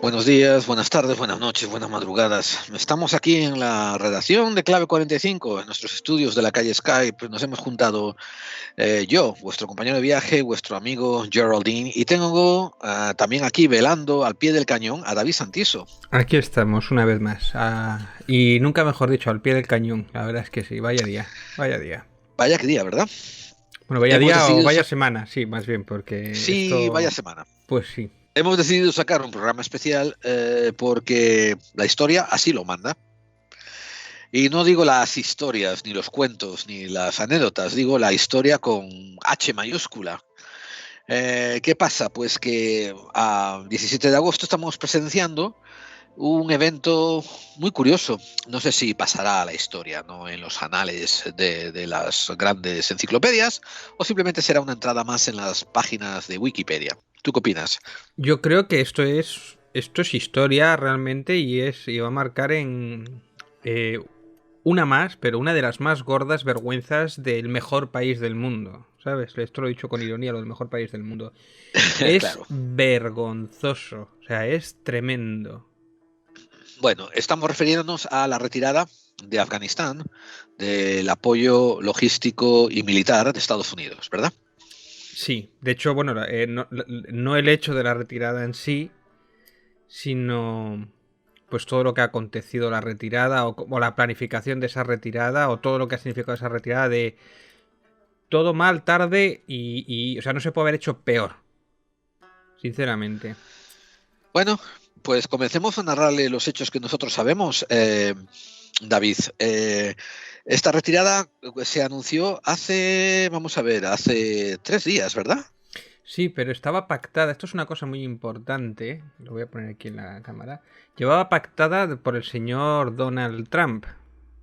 Buenos días, buenas tardes, buenas noches, buenas madrugadas. Estamos aquí en la redacción de Clave 45, en nuestros estudios de la calle Skype. Nos hemos juntado yo, vuestro compañero de viaje, vuestro amigo Geraldine, y tengo también aquí velando al pie del cañón a David Santiso. Aquí estamos una vez más. Y nunca mejor dicho, al pie del cañón. La verdad es que sí, vaya día, vaya día. Vaya que día, ¿verdad? Bueno, vaya Hemos día o decidido, vaya semana, sí, más bien, porque sí, vaya esto, semana. pues sí. Hemos decidido sacar un programa especial porque la historia así lo manda. Y no digo las historias, ni los cuentos, ni las anécdotas, digo la historia con H mayúscula. ¿Qué pasa? Pues que a 17 de agosto estamos presenciando un evento muy curioso. No sé si pasará a la historia, ¿no? En los anales de las grandes enciclopedias, o simplemente será una entrada más en las páginas de Wikipedia. ¿Tú qué opinas? Yo creo que esto es historia realmente y va a marcar en una más, pero una de las más gordas vergüenzas del mejor país del mundo. ¿Sabes? Esto lo he dicho con ironía, lo del mejor país del mundo. Es Claro. vergonzoso, o sea, es tremendo. Bueno, estamos refiriéndonos a la retirada de Afganistán del apoyo logístico y militar de Estados Unidos, ¿verdad? Sí, de hecho, bueno, no el hecho de la retirada en sí, sino pues todo lo que ha acontecido la retirada o la planificación de esa retirada o todo lo que ha significado esa retirada de todo mal, tarde o sea, no se puede haber hecho peor, sinceramente. Bueno, pues comencemos a narrarle los hechos que nosotros sabemos, David. Esta retirada se anunció hace, vamos a ver, hace 3 días, ¿verdad? Sí, pero estaba pactada, esto es una cosa muy importante, lo voy a poner aquí en la cámara, llevaba pactada por el señor Donald Trump.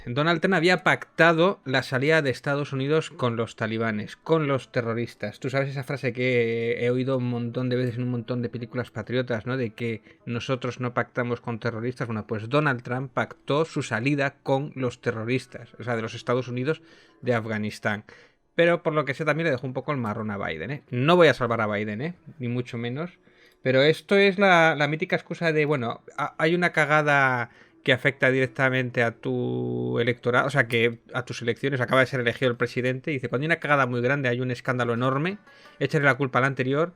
Donald Trump había pactado la salida de Estados Unidos con los talibanes, con los terroristas. Tú sabes esa frase que he oído un montón de veces en un montón de películas patriotas, ¿no? De que nosotros no pactamos con terroristas. Bueno, pues Donald Trump pactó su salida con los terroristas, o sea, de los Estados Unidos de Afganistán. Pero por lo que sé también le dejó un poco el marrón a Biden, ¿eh? No voy a salvar a Biden, ¿eh? Ni mucho menos. Pero esto es la mítica excusa de, bueno, hay una cagada que afecta directamente a tu electorado, o sea, que a tus elecciones acaba de ser elegido el presidente, y dice, cuando hay una cagada muy grande, hay un escándalo enorme, échale la culpa al anterior.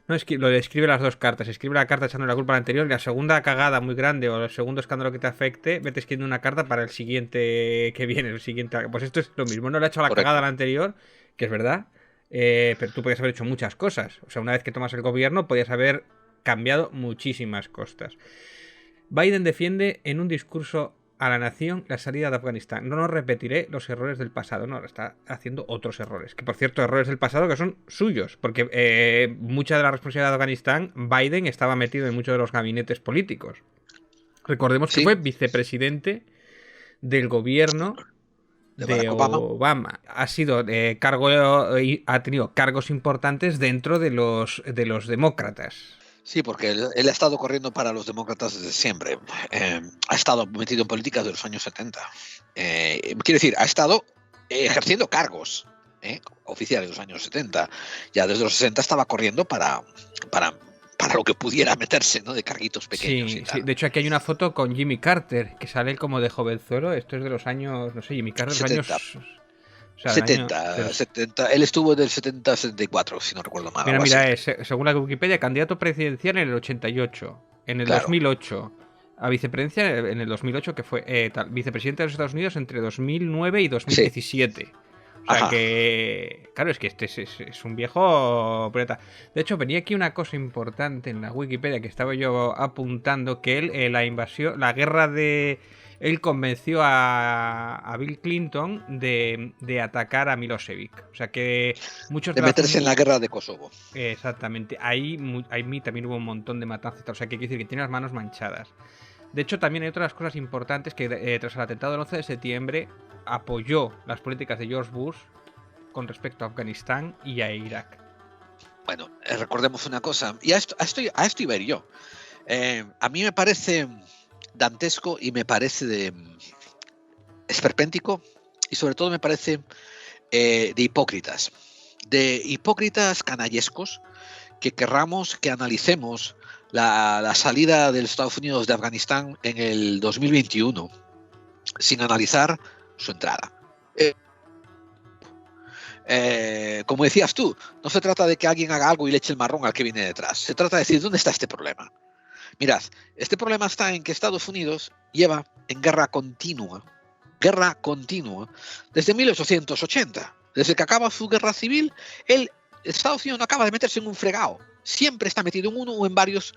No, es que lo escribe las dos cartas, escribe la carta echando la culpa al anterior, y la segunda cagada muy grande o el segundo escándalo que te afecte, vete escribiendo una carta para el siguiente que viene, el siguiente. Pues esto es lo mismo, no le ha hecho la cagada Correcto. al anterior, que es verdad, pero tú podías haber hecho muchas cosas. O sea, una vez que tomas el gobierno, podías haber cambiado muchísimas cosas. Biden defiende en un discurso a la nación la salida de Afganistán. No nos repetiré los errores del pasado, no, está haciendo otros errores. Que por cierto, errores del pasado que son suyos, porque mucha de la responsabilidad de Afganistán, Biden estaba metido en muchos de los gabinetes políticos. Recordemos que Sí, fue vicepresidente del gobierno de de Barack Obama. Obama. Ha sido ha tenido cargos importantes dentro de los demócratas. Sí, porque él ha estado corriendo para los demócratas desde siempre. Ha estado metido en políticas de los años 70. Quiere decir, ha estado ejerciendo cargos oficiales de los años 70. Ya desde los 60 estaba corriendo para, para lo que pudiera meterse, ¿no? De carguitos pequeños y Sí, sí. tal. De hecho, aquí hay una foto con Jimmy Carter, que sale como de jovenzuelo. Esto es de los años, no sé, Jimmy Carter, de los 70, años. O sea, del año. 70, 70. Él estuvo del 70 al 74, si no recuerdo mal, Mira, algo así. mira, según la Wikipedia, candidato presidencial en el 88, en el Claro, 2008, a vicepresidencia en el 2008, que fue vicepresidente de los Estados Unidos entre 2009 y sí. 2017. O sea Ajá. que, claro, es que este es un viejo preta. De hecho, venía aquí una cosa importante en la Wikipedia que estaba yo apuntando, que él, la invasión, la guerra de... Él convenció a Bill Clinton de atacar a Milosevic. O sea que muchos De de las... meterse en la guerra de Kosovo. Exactamente. Ahí también hubo un montón de matanzas. O sea que quiere decir que tiene las manos manchadas. De hecho, también hay otras cosas importantes que tras el atentado del 11 de septiembre apoyó las políticas de George Bush con respecto a Afganistán y a Irak. Bueno, recordemos una cosa, y a esto iba a ir yo. A mí me parece dantesco y me parece esperpéntico y sobre todo me parece de hipócritas canallescos que querramos que analicemos la salida de los Estados Unidos de Afganistán en el 2021 sin analizar su entrada. Como decías tú, no se trata de que alguien haga algo y le eche el marrón al que viene detrás. Se trata de decir, ¿dónde está este problema? Mirad, este problema está en que Estados Unidos lleva en guerra continua, desde 1880. Desde que acaba su guerra civil, Estados Unidos no acaba de meterse en un fregado. Siempre está metido en uno o en varios.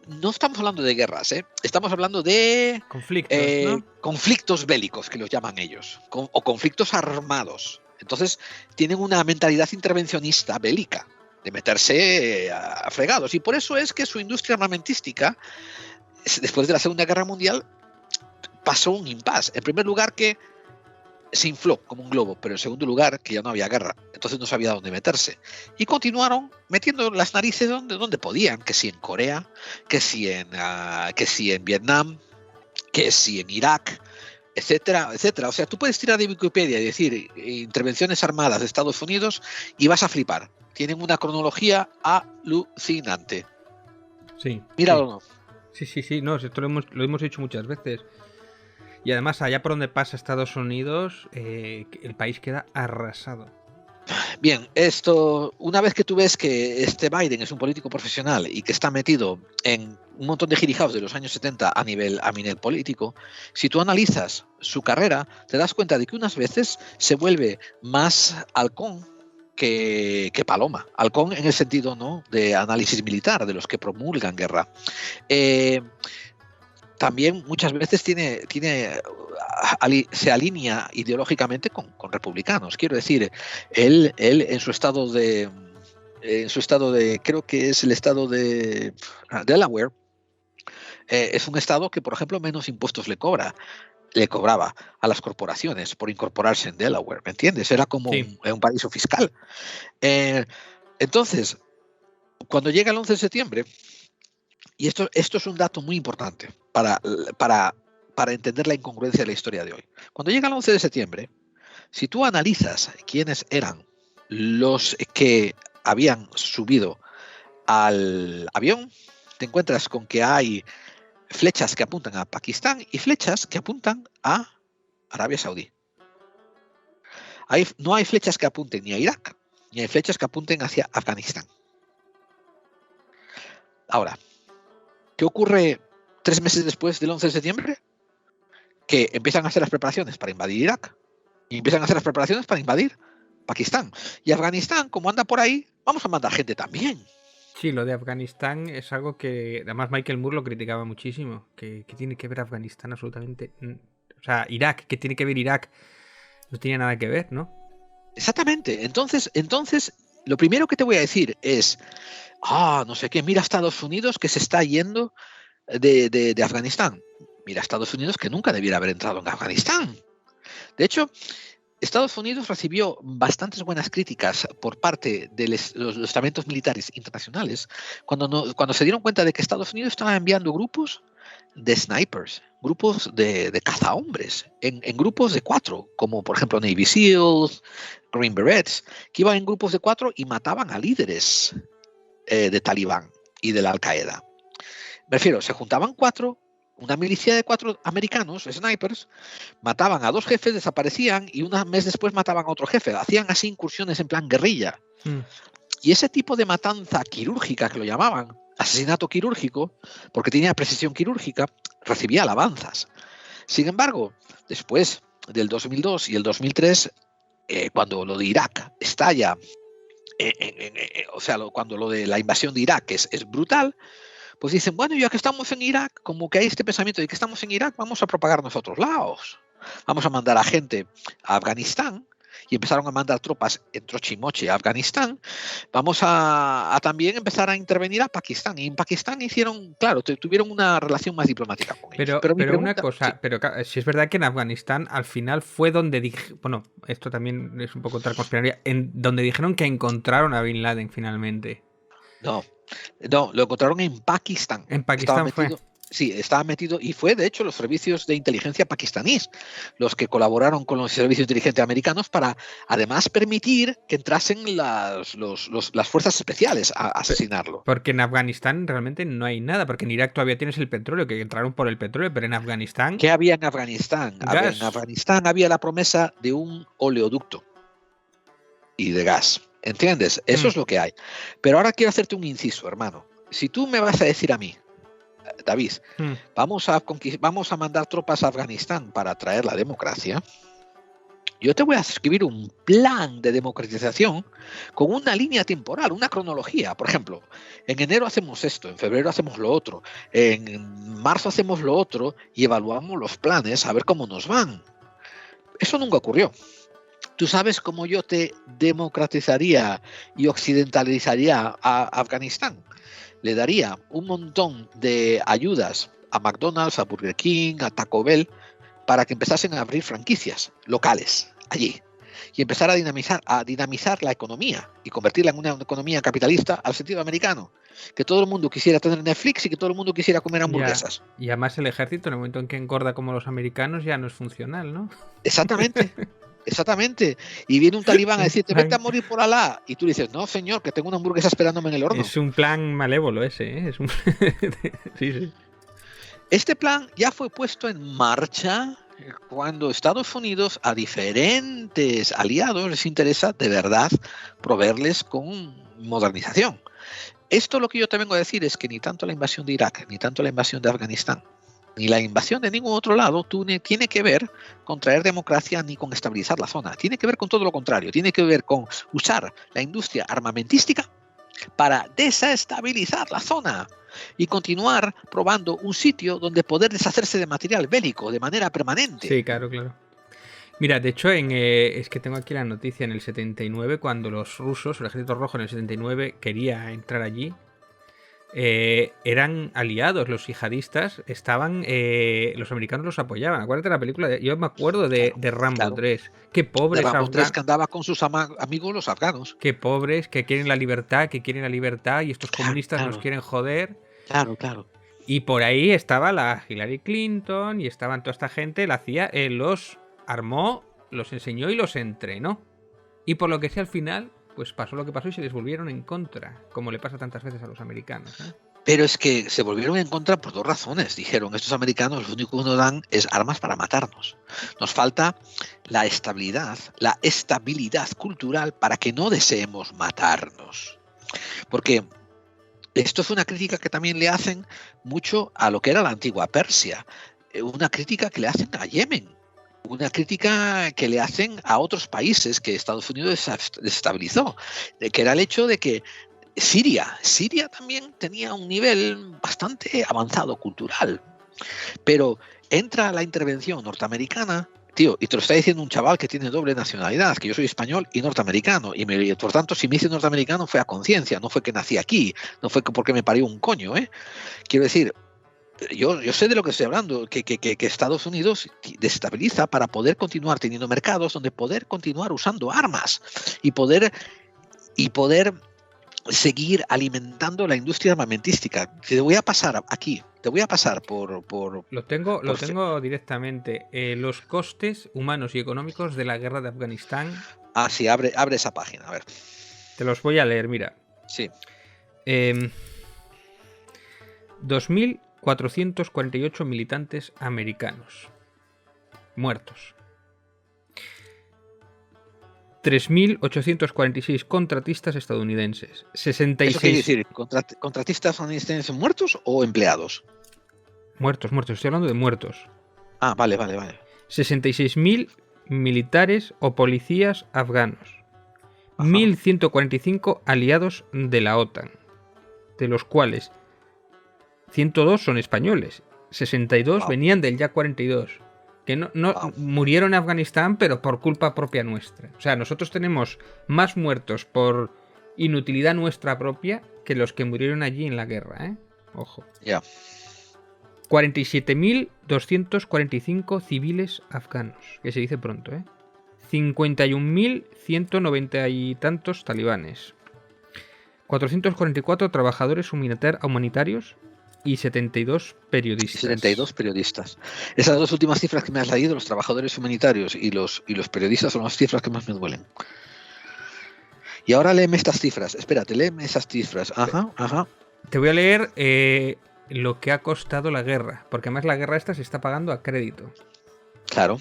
No estamos hablando de guerras, estamos hablando de conflictos, ¿no? Conflictos bélicos, que los llaman ellos, o conflictos armados. Entonces, tienen una mentalidad intervencionista bélica, de meterse a fregados. Y por eso es que su industria armamentística, después de la Segunda Guerra Mundial, pasó un impasse. En primer lugar, que se infló como un globo, pero en segundo lugar, que ya no había guerra, entonces no sabía dónde meterse. Y continuaron metiendo las narices donde podían, que si en Corea, que si en Vietnam, que si en Irak, etcétera, etcétera. O sea, tú puedes tirar de Wikipedia y decir intervenciones armadas de Estados Unidos y vas a flipar. Tienen una cronología alucinante. Sí. Míralo. Sí. No, esto lo hemos hecho muchas veces. Y además, allá por donde pasa Estados Unidos, el país queda arrasado. Bien, esto, una vez que tú ves que este Biden es un político profesional y que está metido en un montón de girijaos de los años 70 a nivel político, si tú analizas su carrera, te das cuenta de que unas veces se vuelve más halcón que paloma. Halcón en el sentido, ¿no?, de análisis militar, de los que promulgan guerra. También muchas veces se alinea ideológicamente con republicanos. Quiero decir, él en su estado de creo que es el estado de Delaware, es un estado que, por ejemplo, menos impuestos le cobraba a las corporaciones por incorporarse en Delaware, ¿me entiendes? Era como un paraíso fiscal. Entonces, cuando llega el 11 de septiembre, y esto es un dato muy importante para entender la incongruencia de la historia de hoy. Cuando llega el 11 de septiembre, si tú analizas quiénes eran los que habían subido al avión, te encuentras con que hay flechas que apuntan a Pakistán y flechas que apuntan a Arabia Saudí. No hay flechas que apunten ni a Irak, ni hay flechas que apunten hacia Afganistán. Ahora, ¿qué ocurre 3 meses después del 11 de septiembre? Que empiezan a hacer las preparaciones para invadir Irak y empiezan a hacer las preparaciones para invadir Pakistán. Y Afganistán, como anda por ahí, vamos a mandar gente también. Sí, lo de Afganistán es algo que además Michael Moore lo criticaba muchísimo. Que tiene que ver Afganistán absolutamente. O sea, Irak, ¿qué tiene que ver Irak? No tiene nada que ver, ¿no? Exactamente. Entonces, lo primero que te voy a decir es, no sé qué, mira Estados Unidos que se está yendo de Afganistán. Mira Estados Unidos que nunca debiera haber entrado en Afganistán. De hecho, Estados Unidos recibió bastantes buenas críticas por parte de los estamentos militares internacionales cuando se dieron cuenta de que Estados Unidos estaba enviando grupos de snipers, grupos de cazahombres, en grupos de 4, como por ejemplo Navy SEALs, Green Berets, que iban en grupos de 4 y mataban a líderes de Talibán y de la Al-Qaeda. Me refiero, se juntaban 4, una milicia de 4 americanos, snipers, mataban a 2 jefes, desaparecían y un mes después mataban a otro jefe. Hacían así incursiones en plan guerrilla. Y ese tipo de matanza quirúrgica, que lo llamaban, asesinato quirúrgico, porque tenía precisión quirúrgica, recibía alabanzas. Sin embargo, después del 2002 y el 2003, cuando lo de Irak estalla, o sea, cuando lo de la invasión de Irak es brutal, pues dicen, bueno, ya que estamos en Irak, como que hay este pensamiento de que estamos en Irak, vamos a propagarnos a otros lados. Vamos a mandar a gente a Afganistán, y empezaron a mandar tropas en trochimoche a Afganistán. Vamos a también empezar a intervenir a Pakistán. Y en Pakistán tuvieron una relación más diplomática con ellos. Pero una cosa, sí. Pero si es verdad que en Afganistán al final fue donde bueno, esto también es un poco otra conspiración, donde dijeron que encontraron a Bin Laden finalmente. No, lo encontraron en Pakistán. En Pakistán fue. Sí, estaba metido y fue de hecho los servicios de inteligencia pakistaníes los que colaboraron con los servicios de inteligencia americanos para además permitir que entrasen las fuerzas especiales a asesinarlo. Porque en Afganistán realmente no hay nada, porque en Irak todavía tienes el petróleo, que entraron por el petróleo, pero en Afganistán... ¿Qué había en Afganistán? Gas. En Afganistán había la promesa de un oleoducto y de gas. ¿Entiendes? Eso es lo que hay. Pero ahora quiero hacerte un inciso, hermano. Si tú me vas a decir a mí, David, vamos a mandar tropas a Afganistán para traer la democracia, yo te voy a escribir un plan de democratización con una línea temporal, una cronología. Por ejemplo, en enero hacemos esto, en febrero hacemos lo otro, en marzo hacemos lo otro y evaluamos los planes a ver cómo nos van. Eso nunca ocurrió. ¿Tú sabes cómo yo te democratizaría y occidentalizaría a Afganistán? Le daría un montón de ayudas a McDonald's, a Burger King, a Taco Bell, para que empezasen a abrir franquicias locales allí y empezar a dinamizar la economía y convertirla en una economía capitalista al sentido americano. Que todo el mundo quisiera tener Netflix y que todo el mundo quisiera comer hamburguesas. Y además el ejército, en el momento en que engorda como los americanos, ya no es funcional, ¿no? Exactamente. Exactamente. Y viene un talibán a decirte, vete a morir por Alá. Y tú dices, no, señor, que tengo una hamburguesa esperándome en el horno. Es un plan malévolo ese, ¿eh? Es un... sí. Este plan ya fue puesto en marcha cuando Estados Unidos a diferentes aliados les interesa de verdad proveerles con modernización. Esto lo que yo te vengo a decir es que ni tanto la invasión de Irak, ni tanto la invasión de Afganistán, ni la invasión de ningún otro lado tiene que ver con traer democracia ni con estabilizar la zona. Tiene que ver con todo lo contrario. Tiene que ver con usar la industria armamentística para desestabilizar la zona y continuar probando un sitio donde poder deshacerse de material bélico de manera permanente. Sí, claro. Mira, de hecho, es que tengo aquí la noticia en el 79, cuando los rusos, el Ejército Rojo en el 79 quería entrar allí. Eran aliados, los yihadistas estaban, los americanos los apoyaban. Acuérdate de la película, yo me acuerdo de Rambo 3. Qué pobres de Rambo 3 que andaba con sus amigos los afganos. Qué pobres, que quieren la libertad, y estos comunistas nos quieren joder. Claro. Y por ahí estaba la Hillary Clinton y estaban toda esta gente, la CIA, los armó, los enseñó y los entrenó. Y por lo que sea al final, pues pasó lo que pasó y se les volvieron en contra, como le pasa tantas veces a los americanos, ¿eh? Pero es que se volvieron en contra por dos razones. Dijeron, estos americanos lo único que nos dan es armas para matarnos. Nos falta la estabilidad cultural para que no deseemos matarnos. Porque esto es una crítica que también le hacen mucho a lo que era la antigua Persia. Una crítica que le hacen a Yemen. Una crítica que le hacen a otros países que Estados Unidos desestabilizó, que era el hecho de que Siria también tenía un nivel bastante avanzado cultural, pero entra la intervención norteamericana, tío, y te lo está diciendo un chaval que tiene doble nacionalidad, que yo soy español y norteamericano, y por tanto si me hice norteamericano fue a conciencia, no fue que nací aquí, no fue porque me parió un coño, ¿eh? Quiero decir, yo sé de lo que estoy hablando, que Estados Unidos desestabiliza para poder continuar teniendo mercados donde poder continuar usando armas y poder seguir alimentando la industria armamentística. Te voy a pasar por Lo tengo directamente. Los costes humanos y económicos de la guerra de Afganistán. Ah, sí, abre esa página, a ver. Te los voy a leer, mira. Sí. 2.448 militantes americanos muertos. 3.846 contratistas estadounidenses. 66... ¿Eso quiere decir contratistas estadounidenses muertos o empleados? Muertos, estoy hablando de muertos. Ah, vale. 66.000 militares o policías afganos. Ajá. 1.145 aliados de la OTAN, de los cuales 102 son españoles, 62 venían del Ya 42, que no murieron en Afganistán, pero por culpa propia nuestra. O sea, nosotros tenemos más muertos por inutilidad nuestra propia que los que murieron allí en la guerra, ¿eh? Ojo. Ya. 47.245 civiles afganos, que se dice pronto, ¿eh? 51.190 y tantos talibanes. 444 trabajadores humanitarios y 72 periodistas. 72 periodistas. Esas dos últimas cifras que me has leído, los trabajadores humanitarios y los periodistas, son las cifras que más me duelen. Y ahora léeme estas cifras. Espérate, léeme esas cifras. Ajá. Te voy a leer lo que ha costado la guerra, porque además la guerra esta se está pagando a crédito. Claro.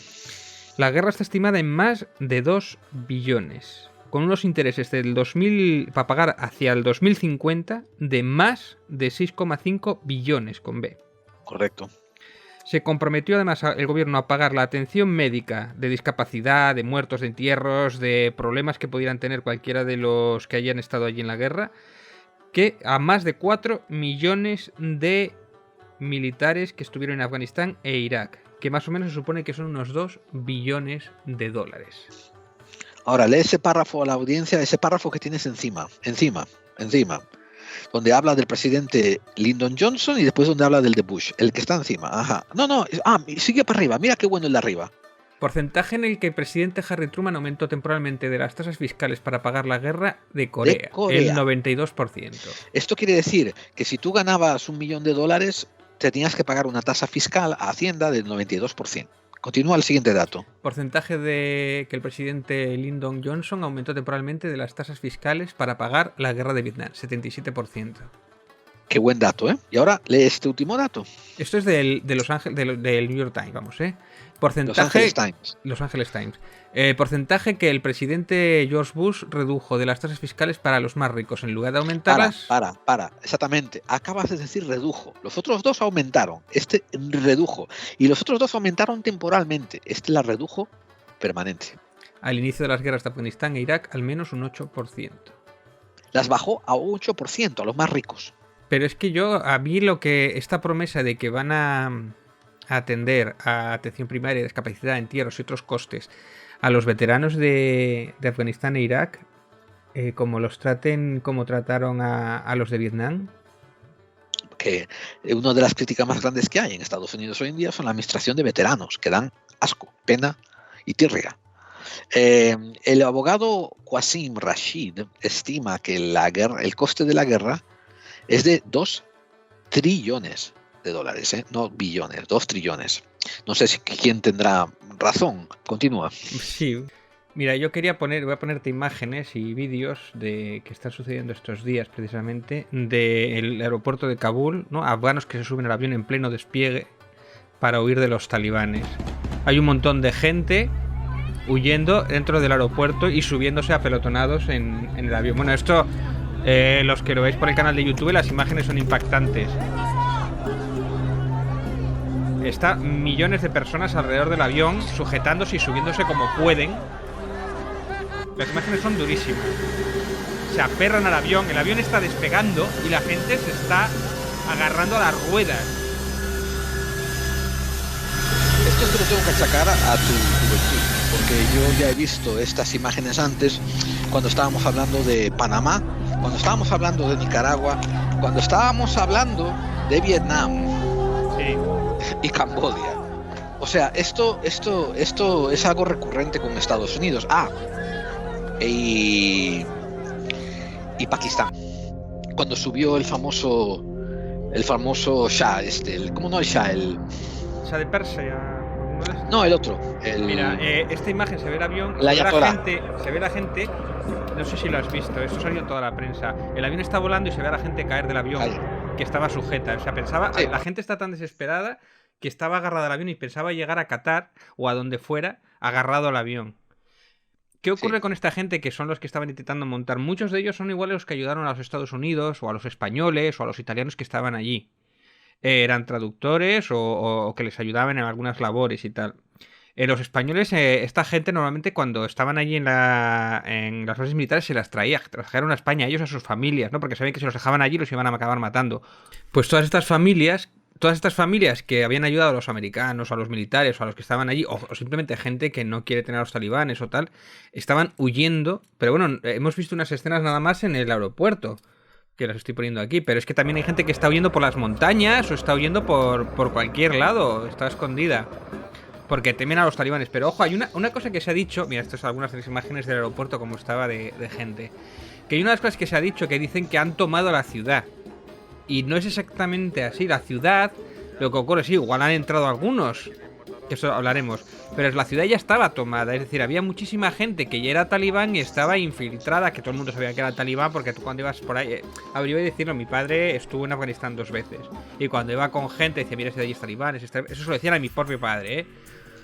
La guerra está estimada en más de 2 billones, con unos intereses del 2000 para pagar hacia el 2050 de más de 6,5 billones con B. Correcto. Se comprometió además el gobierno a pagar la atención médica de discapacidad, de muertos, de entierros, de problemas que pudieran tener cualquiera de los que hayan estado allí en la guerra, que a más de 4 millones de militares que estuvieron en Afganistán e Irak, que más o menos se supone que son unos 2 billones de dólares. Ahora, lee ese párrafo a la audiencia, ese párrafo que tienes encima, donde habla del presidente Lyndon Johnson y después donde habla del de Bush, el que está encima. Ajá. No, sigue para arriba, mira qué bueno el de arriba. Porcentaje en el que el presidente Harry Truman aumentó temporalmente de las tasas fiscales para pagar la guerra de Corea. El 92%. Esto quiere decir que si tú ganabas $1 millón, te tenías que pagar una tasa fiscal a Hacienda del 92%. Continúa el siguiente dato. Porcentaje de que el presidente Lyndon Johnson aumentó temporalmente de las tasas fiscales para pagar la guerra de Vietnam, 77%. Qué buen dato, ¿eh? Y ahora lee este último dato. Esto es del New York Times, vamos, ¿eh? Porcentaje, Los Angeles Times. Porcentaje que el presidente George Bush redujo de las tasas fiscales para los más ricos, en lugar de aumentarlas... Para, exactamente. Acabas de decir redujo. Los otros dos aumentaron. Este redujo. Y los otros dos aumentaron temporalmente. Este la redujo permanente. Al inicio de las guerras de Afganistán e Irak, al menos un 8%. Las bajó a 8%, a los más ricos. Pero es que a mí esta promesa de que van a atender a atención primaria, discapacidad, entierros y otros costes a los veteranos de Afganistán e Irak, como los traten como trataron a los de Vietnam. Que una de las críticas más grandes que hay en Estados Unidos hoy en día son la administración de veteranos, que dan asco, pena y tirria. El abogado Qasim Rashid estima que el coste de la guerra es de 2 trillones de dólares, no billones, 2 trillones. No sé quién tendrá razón. Continúa. Sí. Mira, voy a ponerte imágenes y vídeos que están sucediendo estos días precisamente del aeropuerto de Kabul, ¿no? Afganos que se suben al avión en pleno despliegue para huir de los talibanes. Hay un montón de gente huyendo dentro del aeropuerto y subiéndose apelotonados en el avión. Bueno, esto, los que lo veis por el canal de YouTube, las imágenes son impactantes. Está millones de personas alrededor del avión sujetándose y subiéndose como pueden. Las imágenes son durísimas. Se aferran al avión, el avión está despegando y la gente se está agarrando a las ruedas. Esto te lo tengo que achacar a tu juventud, porque yo ya he visto estas imágenes antes, cuando estábamos hablando de Panamá, cuando estábamos hablando de Nicaragua, cuando estábamos hablando de Vietnam. Sí. Y Camboya. O sea, esto es algo recurrente con Estados Unidos. Y Pakistán. Cuando subió el famoso Shah, ¿cómo no el Shah? El Shah de Persia. No, el otro. Mira, esta imagen se ve el avión, se ve la gente, no sé si lo has visto, esto salió en toda la prensa. El avión está volando y se ve a la gente caer del avión, que estaba sujeta. O sea, sí. La gente está tan desesperada que estaba agarrada al avión y pensaba llegar a Qatar o a donde fuera agarrado al avión. ¿Qué ocurre con esta gente que son los que estaban intentando montar? Muchos de ellos son iguales los que ayudaron a los Estados Unidos o a los españoles o a los italianos que estaban allí. Eran traductores o que les ayudaban en algunas labores y tal. Los españoles, esta gente normalmente cuando estaban allí en las bases militares se las trajeron a España, ellos a sus familias, ¿no? Porque sabían que si los dejaban allí los iban a acabar matando. Pues todas estas familias que habían ayudado a los americanos, o a los militares, o a los que estaban allí, o simplemente gente que no quiere tener a los talibanes o tal, estaban huyendo. Pero bueno, hemos visto unas escenas nada más en el aeropuerto, que las estoy poniendo aquí, pero es que también hay gente que está huyendo por las montañas o está huyendo por cualquier lado, está escondida, porque temen a los talibanes. Pero ojo, hay una cosa que se ha dicho, mira, estas son algunas de las imágenes del aeropuerto como estaba de gente, que hay una de las cosas que se ha dicho que dicen que han tomado la ciudad. Y no es exactamente así. La ciudad, lo que ocurre, sí, igual han entrado algunos, que eso hablaremos, pero la ciudad ya estaba tomada. Es decir, había muchísima gente que ya era talibán y estaba infiltrada, que todo el mundo sabía que era talibán, porque tú cuando ibas por ahí... A ver, yo voy a decirlo, mi padre estuvo en Afganistán 2 veces. Y cuando iba con gente, decía, mira, ese de allí es talibán, eso se lo decían a mi propio padre, ¿eh?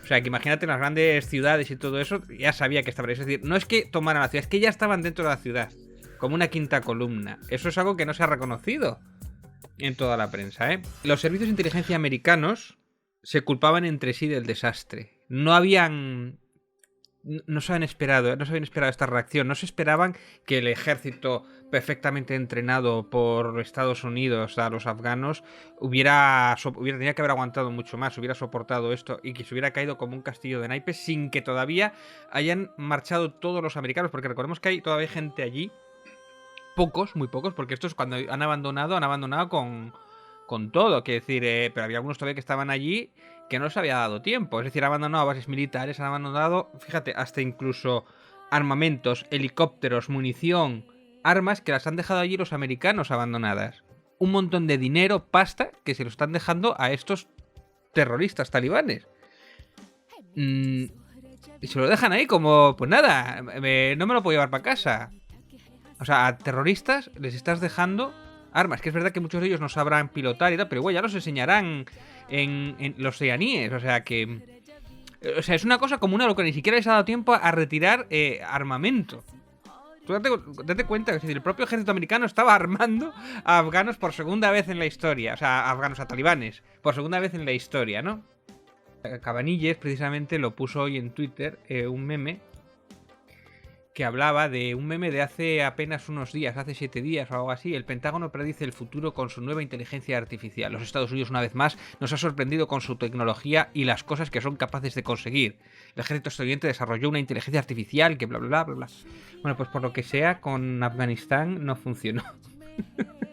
O sea, que imagínate en las grandes ciudades y todo eso, ya sabía que estaban. Es decir, no es que tomaran la ciudad, es que ya estaban dentro de la ciudad, como una quinta columna. Eso es algo que no se ha reconocido en toda la prensa, ¿eh? Los servicios de inteligencia americanos se culpaban entre sí del desastre. No se habían esperado esta reacción. No se esperaban que el ejército perfectamente entrenado por Estados Unidos a los afganos hubiera tenido que haber aguantado mucho más, hubiera soportado esto y que se hubiera caído como un castillo de naipes sin que todavía hayan marchado todos los americanos, porque recordemos que hay todavía gente allí, pocos, muy pocos, porque estos cuando han abandonado con todo, quiero decir, pero había algunos todavía que estaban allí que no les había dado tiempo, es decir, han abandonado bases militares, han abandonado, fíjate, hasta incluso armamentos, helicópteros, munición, armas que las han dejado allí los americanos abandonadas. Un montón de dinero, pasta, que se lo están dejando a estos terroristas talibanes. Y se lo dejan ahí como, pues nada, no me lo puedo llevar para casa. O sea, a terroristas les estás dejando armas, que es verdad que muchos de ellos no sabrán pilotar y tal, pero igual ya los enseñarán en los iraníes, o sea que... O sea, es una cosa como una loca, ni siquiera les ha dado tiempo a retirar armamento. Tú date cuenta que es decir, el propio ejército americano estaba armando a afganos por segunda vez en la historia, o sea, a afganos, a talibanes, por segunda vez en la historia, ¿no? Cabanilles precisamente lo puso hoy en Twitter, un meme, que hablaba de un meme de hace apenas unos días, hace 7 días o algo así. El Pentágono predice el futuro con su nueva inteligencia artificial. Los Estados Unidos, una vez más, nos ha sorprendido con su tecnología y las cosas que son capaces de conseguir. El ejército estadounidense desarrolló una inteligencia artificial que bla bla bla bla. Bueno, pues por lo que sea, con Afganistán no funcionó.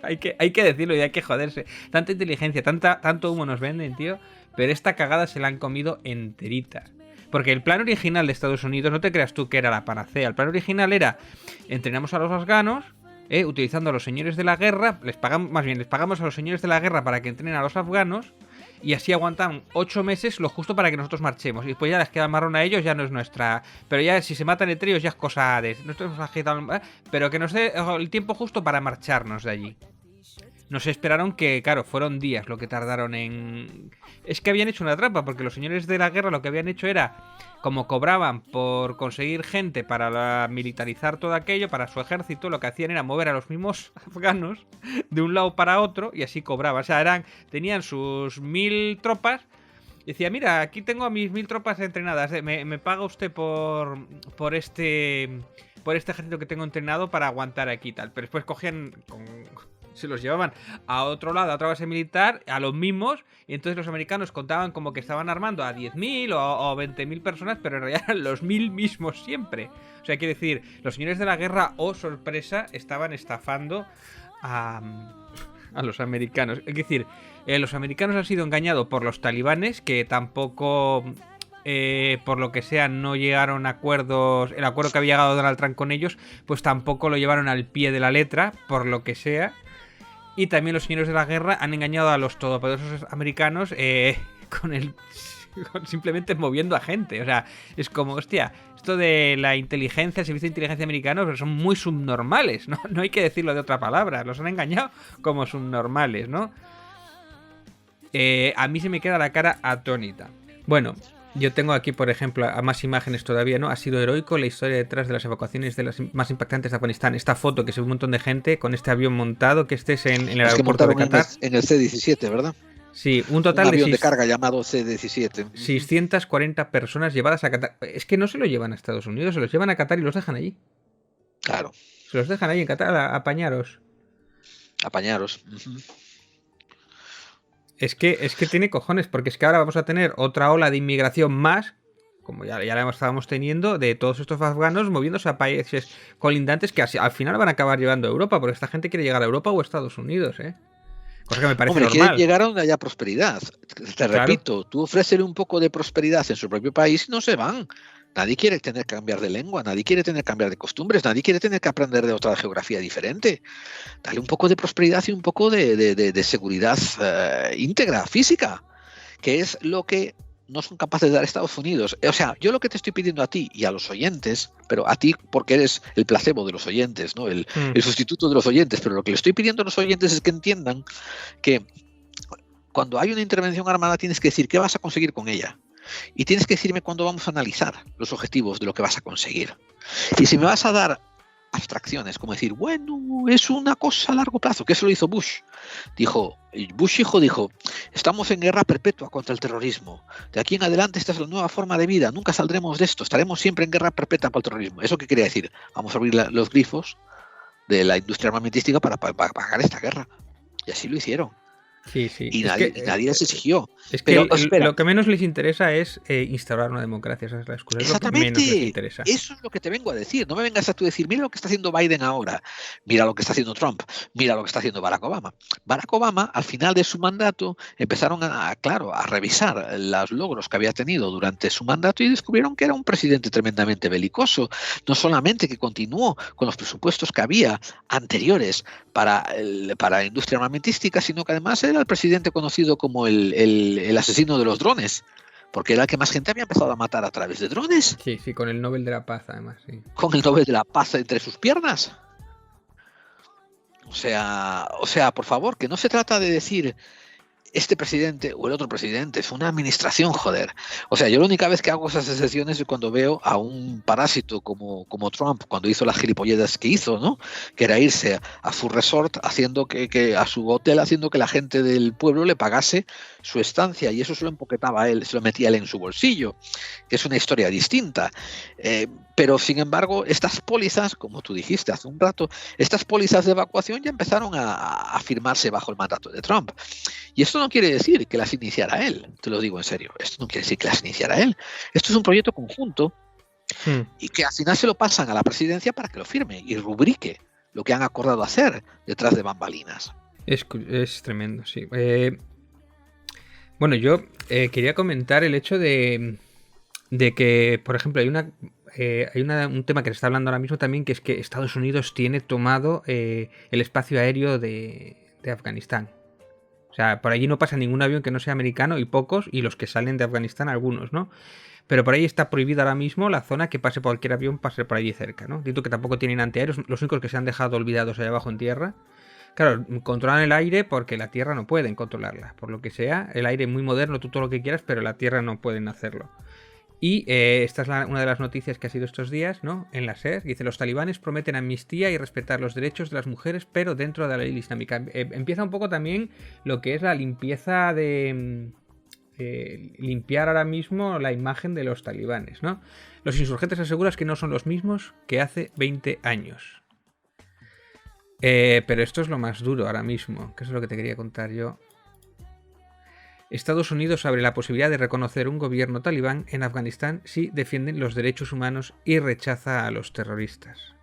hay que decirlo y hay que joderse. Tanta inteligencia, tanto humo nos venden, tío, pero esta cagada se la han comido enterita. Porque el plan original de Estados Unidos, no te creas tú que era la panacea. El plan original era, entrenamos a los afganos, utilizando a los señores de la guerra, les pagamos a los señores de la guerra para que entrenen a los afganos, y así aguantan 8 meses lo justo para que nosotros marchemos. Y después ya les queda marrón a ellos, ya no es nuestra... Pero ya si se matan entre ellos ya es cosa de... Pero que nos dé el tiempo justo para marcharnos de allí. No se esperaron que, claro, fueron días lo que tardaron en... Es que habían hecho una trampa, porque los señores de la guerra lo que habían hecho era, como cobraban por conseguir gente para militarizar todo aquello, para su ejército, lo que hacían era mover a los mismos afganos de un lado para otro y así cobraban. O sea, tenían sus 1000 tropas y decía, mira, aquí tengo a mis 1000 tropas entrenadas, me paga usted por este ejército que tengo entrenado para aguantar aquí y tal. Pero después cogían... Se los llevaban a otro lado, a otra base militar, a los mismos, y entonces los americanos contaban como que estaban armando a 10.000 o 20.000 personas, pero en realidad eran los 1000 mismos siempre. O sea, quiere decir, los señores de la guerra, sorpresa, estaban estafando a los americanos. Es decir, los americanos han sido engañados por los talibanes, que tampoco... por lo que sea, no llegaron a acuerdos. El acuerdo que había llegado Donald Trump con ellos, pues tampoco lo llevaron al pie de la letra, por lo que sea. Y también los señores de la guerra han engañado a los todopoderosos americanos simplemente moviendo a gente. O sea, es como, hostia, esto de la inteligencia, el servicio de inteligencia americano, son muy subnormales, ¿no? No hay que decirlo de otra palabra. Los han engañado como subnormales, ¿no? A mí se me queda la cara atónita. Bueno, yo tengo aquí, por ejemplo, a más imágenes todavía, ¿no? Ha sido heroico la historia detrás de las evacuaciones de las más impactantes de Afganistán. Esta foto que se ve un montón de gente con este avión montado, que este es en el aeropuerto de Qatar. En el C-17, ¿verdad? Sí, un total avión de carga llamado C-17. 640 personas llevadas a Qatar. Es que no se lo llevan a Estados Unidos, se los llevan a Qatar y los dejan allí. Claro. Se los dejan allí en Qatar a apañaros. Apañaros. Es que tiene cojones, porque es que ahora vamos a tener otra ola de inmigración más, como ya la estábamos teniendo, de todos estos afganos moviéndose a países colindantes que al final van a acabar llevando a Europa, porque esta gente quiere llegar a Europa o a Estados Unidos, ¿eh? Cosa que me parece normal. Quieren llegar a donde haya prosperidad. Te repito, tú ofrécele un poco de prosperidad en su propio país y no se van. Nadie quiere tener que cambiar de lengua, nadie quiere tener que cambiar de costumbres, nadie quiere tener que aprender de otra geografía diferente. Dale un poco de prosperidad y un poco de seguridad íntegra, física, que es lo que no son capaces de dar Estados Unidos. O sea, yo lo que te estoy pidiendo a ti y a los oyentes, pero a ti porque eres el placebo de los oyentes, ¿no? El sustituto de los oyentes, pero lo que le estoy pidiendo a los oyentes es que entiendan que cuando hay una intervención armada tienes que decir qué vas a conseguir con ella. Y tienes que decirme cuándo vamos a analizar los objetivos de lo que vas a conseguir. Y si me vas a dar abstracciones, como decir, bueno, es una cosa a largo plazo, que eso lo hizo Bush. Bush hijo dijo, estamos en guerra perpetua contra el terrorismo. De aquí en adelante esta es la nueva forma de vida, nunca saldremos de esto, estaremos siempre en guerra perpetua contra el terrorismo. ¿Eso qué quería decir? Vamos a abrir los grifos de la industria armamentística para pagar esta guerra. Y así lo hicieron. Sí, sí. Y nadie les exigió. Es que lo que menos les interesa es instaurar una democracia. Esa es la excusa. Exactamente. Es lo que menos les interesa. Eso es lo que te vengo a decir. No me vengas a tú decir, mira lo que está haciendo Biden ahora, mira lo que está haciendo Trump, mira lo que está haciendo Barack Obama. Barack Obama, al final de su mandato, empezaron a revisar los logros que había tenido durante su mandato y descubrieron que era un presidente tremendamente belicoso. No solamente que continuó con los presupuestos que había anteriores para la industria armamentística, sino que además era el presidente conocido como el asesino de los drones, porque era el que más gente había empezado a matar a través de drones. Sí, sí, con el Nobel de la Paz, además, sí. Con el Nobel de la Paz entre sus piernas. O sea, por favor, que no se trata de decir este presidente o el otro presidente, es una administración, joder. O sea, yo la única vez que hago esas excepciones es cuando veo a un parásito como Trump, cuando hizo las gilipolletas que hizo, ¿no? Que era irse a su resort, haciendo a su hotel, haciendo que la gente del pueblo le pagase su estancia, y eso se lo empoquetaba a él, se lo metía él en su bolsillo, que es una historia distinta. Pero, sin embargo, estas pólizas, como tú dijiste hace un rato, estas pólizas de evacuación ya empezaron a firmarse bajo el mandato de Trump. Y esto no quiere decir que las iniciara él, te lo digo en serio, esto no quiere decir que las iniciara él. Esto es un proyecto conjunto y que al final se lo pasan a la presidencia para que lo firme y rubrique lo que han acordado hacer detrás de bambalinas. Es tremendo, sí. Bueno, yo quería comentar el hecho de que, por ejemplo, hay un tema que se está hablando ahora mismo también, que es que Estados Unidos tiene tomado el espacio aéreo de Afganistán. O sea, por allí no pasa ningún avión que no sea americano, y pocos, y los que salen de Afganistán algunos, ¿no? Pero por ahí está prohibida ahora mismo la zona que pase cualquier avión, pase por allí cerca, ¿no? Dito que tampoco tienen antiaéreos, los únicos que se han dejado olvidados allá abajo en tierra. Claro, controlan el aire porque la tierra no pueden controlarla. Por lo que sea, el aire es muy moderno, tú todo lo que quieras, pero la tierra no pueden hacerlo. Y esta es una de las noticias que ha sido estos días, ¿no? En la SER, dice: los talibanes prometen amnistía y respetar los derechos de las mujeres, pero dentro de la ley islámica. Empieza un poco también lo que es la limpieza de limpiar ahora mismo la imagen de los talibanes, ¿no? Los insurgentes aseguran que no son los mismos que hace 20 años. Pero esto es lo más duro ahora mismo, que eso es lo que te quería contar yo. Estados Unidos abre la posibilidad de reconocer un gobierno talibán en Afganistán si defienden los derechos humanos y rechaza a los terroristas.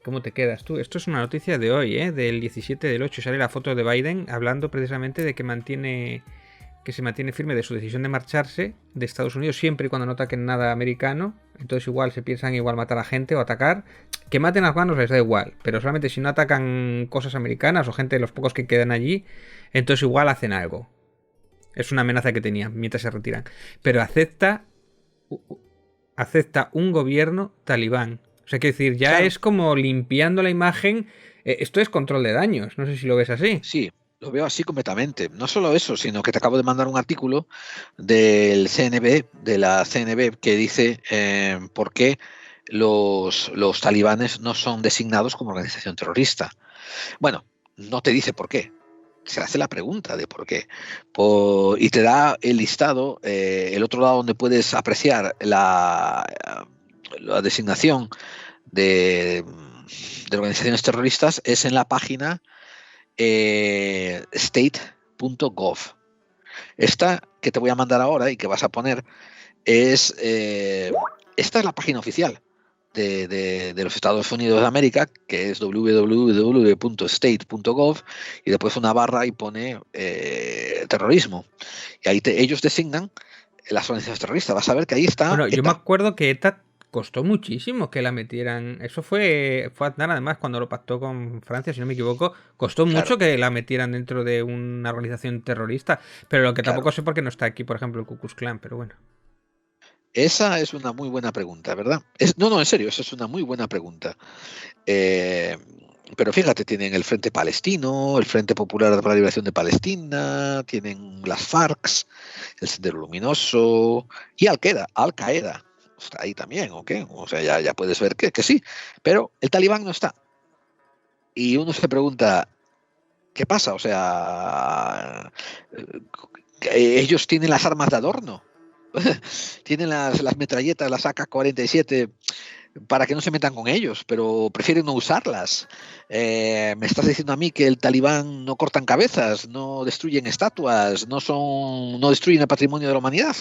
¿Cómo te quedas tú? Esto es una noticia de hoy, del 17 del 8. Sale la foto de Biden hablando precisamente de que se mantiene firme de su decisión de marcharse de Estados Unidos siempre y cuando no ataquen nada americano. Entonces igual se piensan igual matar a gente o atacar. Que maten a afganos les da igual, pero solamente si no atacan cosas americanas o gente de los pocos que quedan allí, entonces igual hacen algo. Es una amenaza que tenían mientras se retiran. Pero acepta un gobierno talibán. O sea, quiero decir, ya claro, es como limpiando la imagen. Esto es control de daños. No sé si lo ves así. Sí, lo veo así completamente. No solo eso, sino que te acabo de mandar un artículo del CNB, de la CNB, que dice por qué los talibanes no son designados como organización terrorista. Bueno, no te dice por qué. Se hace la pregunta de por qué. Y te da el listado, el otro lado donde puedes apreciar la designación de organizaciones terroristas es en la página state.gov. Esta que te voy a mandar ahora y que vas a poner esta es la página oficial de los Estados Unidos de América, que es www.state.gov, y después una barra y pone terrorismo. Y ahí ellos designan las organizaciones terroristas. Vas a ver que ahí está Bueno, yo me ETA. acuerdo que ETA costó muchísimo que la metieran. Eso fue Aznar, además, cuando lo pactó con Francia, si no me equivoco. Costó mucho Claro, que la metieran dentro de una organización terrorista. Pero lo que tampoco claro. sé por qué no está aquí, por ejemplo, el Ku Klux Klan, pero bueno. Esa es una muy buena pregunta, ¿verdad? No, no, en serio, esa es una muy buena pregunta. Eh, pero fíjate, tienen el Frente Palestino, el Frente Popular para la Liberación de Palestina, tienen las FARC, el Sendero Luminoso y Al-Qaeda. Está ahí también, ¿o qué? O sea, ya puedes ver que sí, pero el Talibán no está. Y uno se pregunta, ¿qué pasa? O sea, ellos tienen las armas de adorno, tienen las metralletas, las AK-47 para que no se metan con ellos, pero prefieren no usarlas. Me estás diciendo a mí que el Talibán no cortan cabezas, no destruyen estatuas, no destruyen el patrimonio de la humanidad.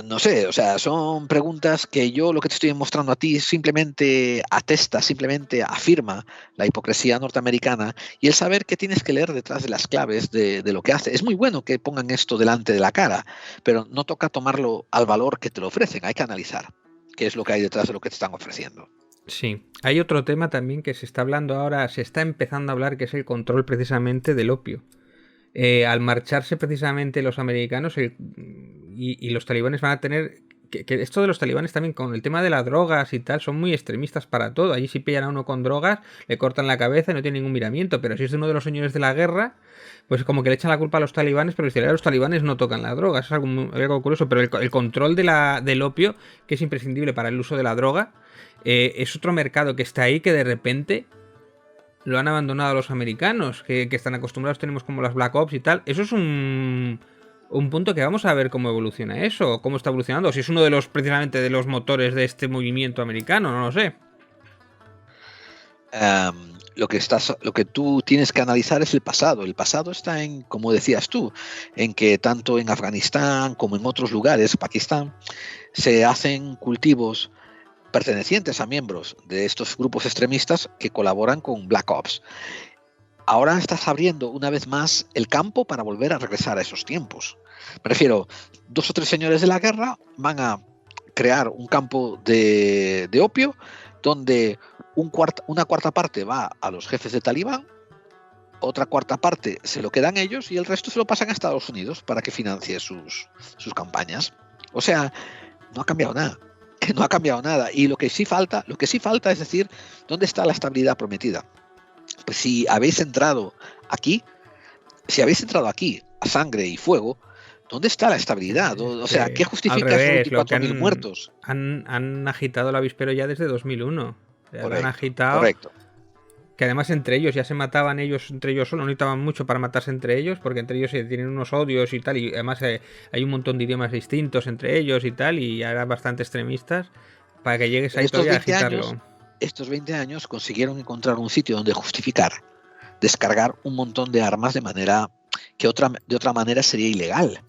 No sé, o sea, son preguntas que yo lo que te estoy mostrando a ti simplemente atesta, simplemente afirma la hipocresía norteamericana y el saber que tienes que leer detrás de las claves de lo que hace. Es muy bueno que pongan esto delante de la cara, pero no toca tomarlo al valor que te lo ofrecen, hay que analizar qué es lo que hay detrás de lo que te están ofreciendo. Sí, hay otro tema también que se está hablando ahora, se está empezando a hablar, que es el control precisamente del opio. Al marcharse precisamente los americanos y los talibanes van a tener... Que esto de los talibanes también con el tema de las drogas y tal son muy extremistas para todo. Allí si pillan a uno con drogas le cortan la cabeza y no tiene ningún miramiento. Pero si es de uno de los señores de la guerra, pues como que le echan la culpa a los talibanes, pero si los talibanes no tocan las drogas. Es algo curioso. Pero el control del opio, que es imprescindible para el uso de la droga, es otro mercado que está ahí que de repente lo han abandonado los americanos, que están acostumbrados, tenemos como las Black Ops y tal. Eso es un punto que vamos a ver cómo evoluciona eso, cómo está evolucionando, si es uno de los, precisamente, de los motores de este movimiento americano, no lo sé. Lo que tú tienes que analizar es el pasado. El pasado está en, como decías tú, en que tanto en Afganistán como en otros lugares, Pakistán, se hacen cultivos pertenecientes a miembros de estos grupos extremistas que colaboran con Black Ops. Ahora estás abriendo una vez más el campo para volver a regresar a esos tiempos. Me refiero, 2 o 3 señores de la guerra van a crear un campo de opio donde una cuarta parte va a los jefes de Talibán, otra cuarta parte se lo quedan ellos y el resto se lo pasan a Estados Unidos para que financie sus campañas. O sea, no ha cambiado nada. No ha cambiado nada. Y lo que sí falta es decir, ¿dónde está la estabilidad prometida? Pues si habéis entrado aquí a sangre y fuego, ¿dónde está la estabilidad? O sea, ¿qué Al justifica esos revés, lo que 24.000 muertos? han agitado el avispero ya desde 2001. Lo han agitado. Correcto. Que además entre ellos ya se mataban ellos entre ellos solo, no necesitaban mucho para matarse entre ellos, porque entre ellos tienen unos odios y tal, y además hay un montón de idiomas distintos entre ellos y tal, y eran bastante extremistas, para que llegues ahí todavía a agitarlo. Estos 20 años consiguieron encontrar un sitio donde justificar descargar un montón de armas de manera que de otra manera sería ilegal.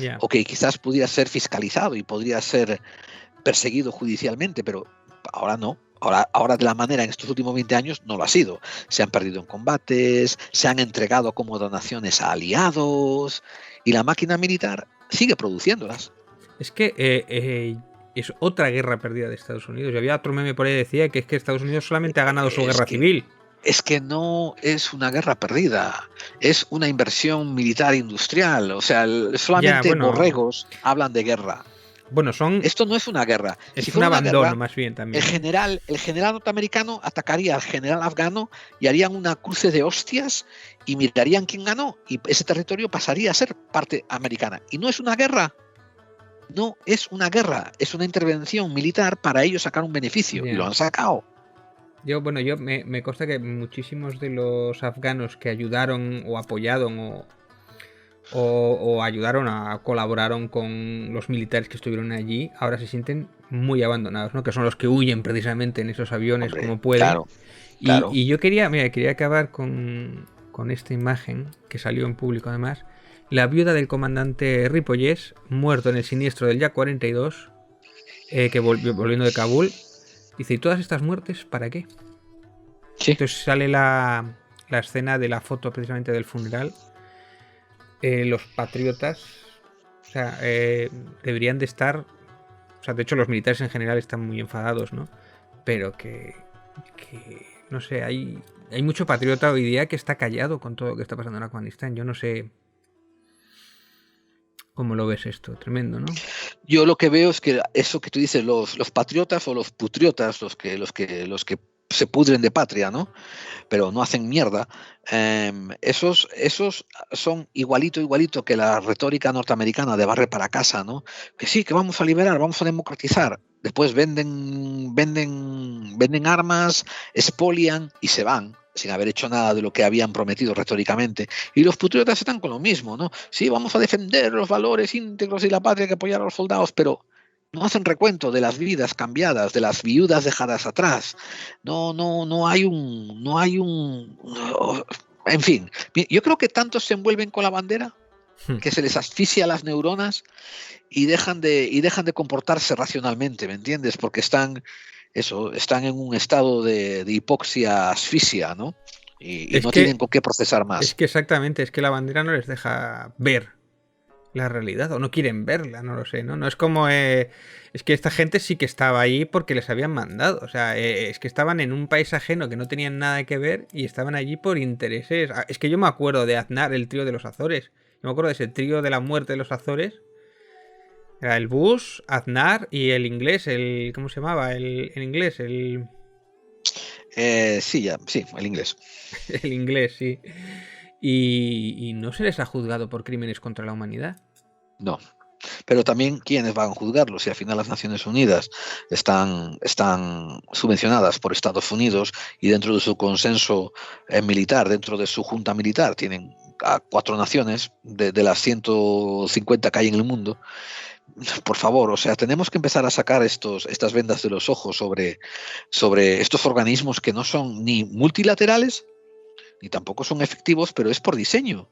Yeah. O que quizás pudiera ser fiscalizado y podría ser perseguido judicialmente, pero ahora no. Ahora de la manera en estos últimos 20 años no lo ha sido. Se han perdido en combates, se han entregado como donaciones a aliados y la máquina militar sigue produciéndolas. Es que es otra guerra perdida de Estados Unidos. Y había otro meme por ahí que decía que es que Estados Unidos solamente ha ganado su guerra civil. Es que no es una guerra perdida, es una inversión militar industrial. O sea, solamente borregos hablan de guerra. Bueno, esto no es una guerra. Es un abandono guerra, más bien también. El general norteamericano atacaría al general afgano y harían una cruce de hostias y mirarían quién ganó y ese territorio pasaría a ser parte americana. Y no es una guerra. No es una guerra, es una intervención militar para ellos sacar un beneficio. Y lo han sacado. Yo me consta que muchísimos de los afganos que ayudaron o apoyaron o ayudaron colaboraron con los militares que estuvieron allí, ahora se sienten muy abandonados, ¿no? Que son los que huyen precisamente en esos aviones. Hombre, como pueden. Claro. Y yo quería acabar con esta imagen que salió en público además. La viuda del comandante Ripollés, muerto en el siniestro del Jak-42, que volviendo de Kabul. Dice, ¿y todas estas muertes para qué? Sí. Entonces sale la escena de la foto precisamente del funeral. Los patriotas O sea, deberían de estar... O sea, de hecho los militares en general están muy enfadados, ¿no? Pero que no sé, hay mucho patriota hoy día que está callado con todo lo que está pasando en Afganistán. Yo no sé cómo lo ves esto, tremendo, ¿no? Yo lo que veo es que eso que tú dices, los patriotas o los putriotas, los que se pudren de patria, ¿no? Pero no hacen mierda, esos son igualito que la retórica norteamericana de barre para casa, ¿no? Que sí, que vamos a liberar, vamos a democratizar. Después venden armas, expolian y se van sin haber hecho nada de lo que habían prometido retóricamente. Y los patriotas están con lo mismo, ¿no? Sí, vamos a defender los valores íntegros y la patria, que apoyar a los soldados, pero no hacen recuento de las vidas cambiadas, de las viudas dejadas atrás. No hay en fin, yo creo que tantos se envuelven con la bandera que se les asfixia las neuronas y dejan de comportarse racionalmente, ¿me entiendes? Porque están en un estado de hipoxia, asfixia, ¿no? Y no tienen con qué procesar más. Es que exactamente, es que la bandera no les deja ver la realidad, o no quieren verla, no lo sé, ¿no? No es como... es que esta gente sí que estaba ahí porque les habían mandado, o sea, es que estaban en un país ajeno que no tenían nada que ver y estaban allí por intereses. Es que yo me acuerdo de Aznar, el trío de los Azores, yo me acuerdo de ese trío de la muerte de los Azores, era el Bush, Aznar y el inglés, ¿cómo se llamaba? El inglés, Sí, el inglés. El inglés, sí. Y no se les ha juzgado por crímenes contra la humanidad. No. Pero también, ¿quiénes van a juzgarlo? Si al final las Naciones Unidas están subvencionadas por Estados Unidos y dentro de su consenso militar, dentro de su junta militar, tienen a 4 naciones de las 150 que hay en el mundo. Por favor, o sea, tenemos que empezar a sacar estas vendas de los ojos sobre estos organismos que no son ni multilaterales ni tampoco son efectivos, pero es por diseño.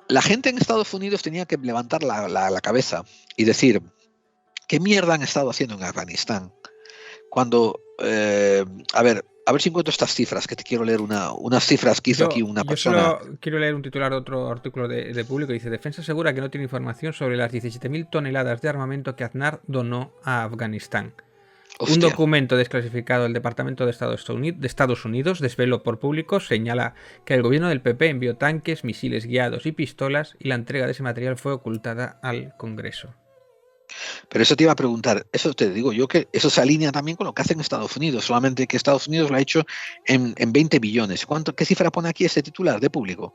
La gente en Estados Unidos tenía que levantar la cabeza y decir, ¿qué mierda han estado haciendo en Afganistán? Cuando, a ver si encuentro estas cifras, que te quiero leer unas cifras que hizo aquí una persona. Yo solo quiero leer un titular de otro artículo de Público. Dice: Defensa asegura que no tiene información sobre las 17.000 toneladas de armamento que Aznar donó a Afganistán. Hostia. Un documento desclasificado del Departamento de Estados Unidos, desveló por Público, señala que el gobierno del PP envió tanques, misiles guiados y pistolas, y la entrega de ese material fue ocultada al Congreso. Pero eso te iba a preguntar, eso te digo yo, que eso se alinea también con lo que hace en Estados Unidos, solamente que Estados Unidos lo ha hecho en 20 billones. ¿Qué cifra pone aquí este titular de Público?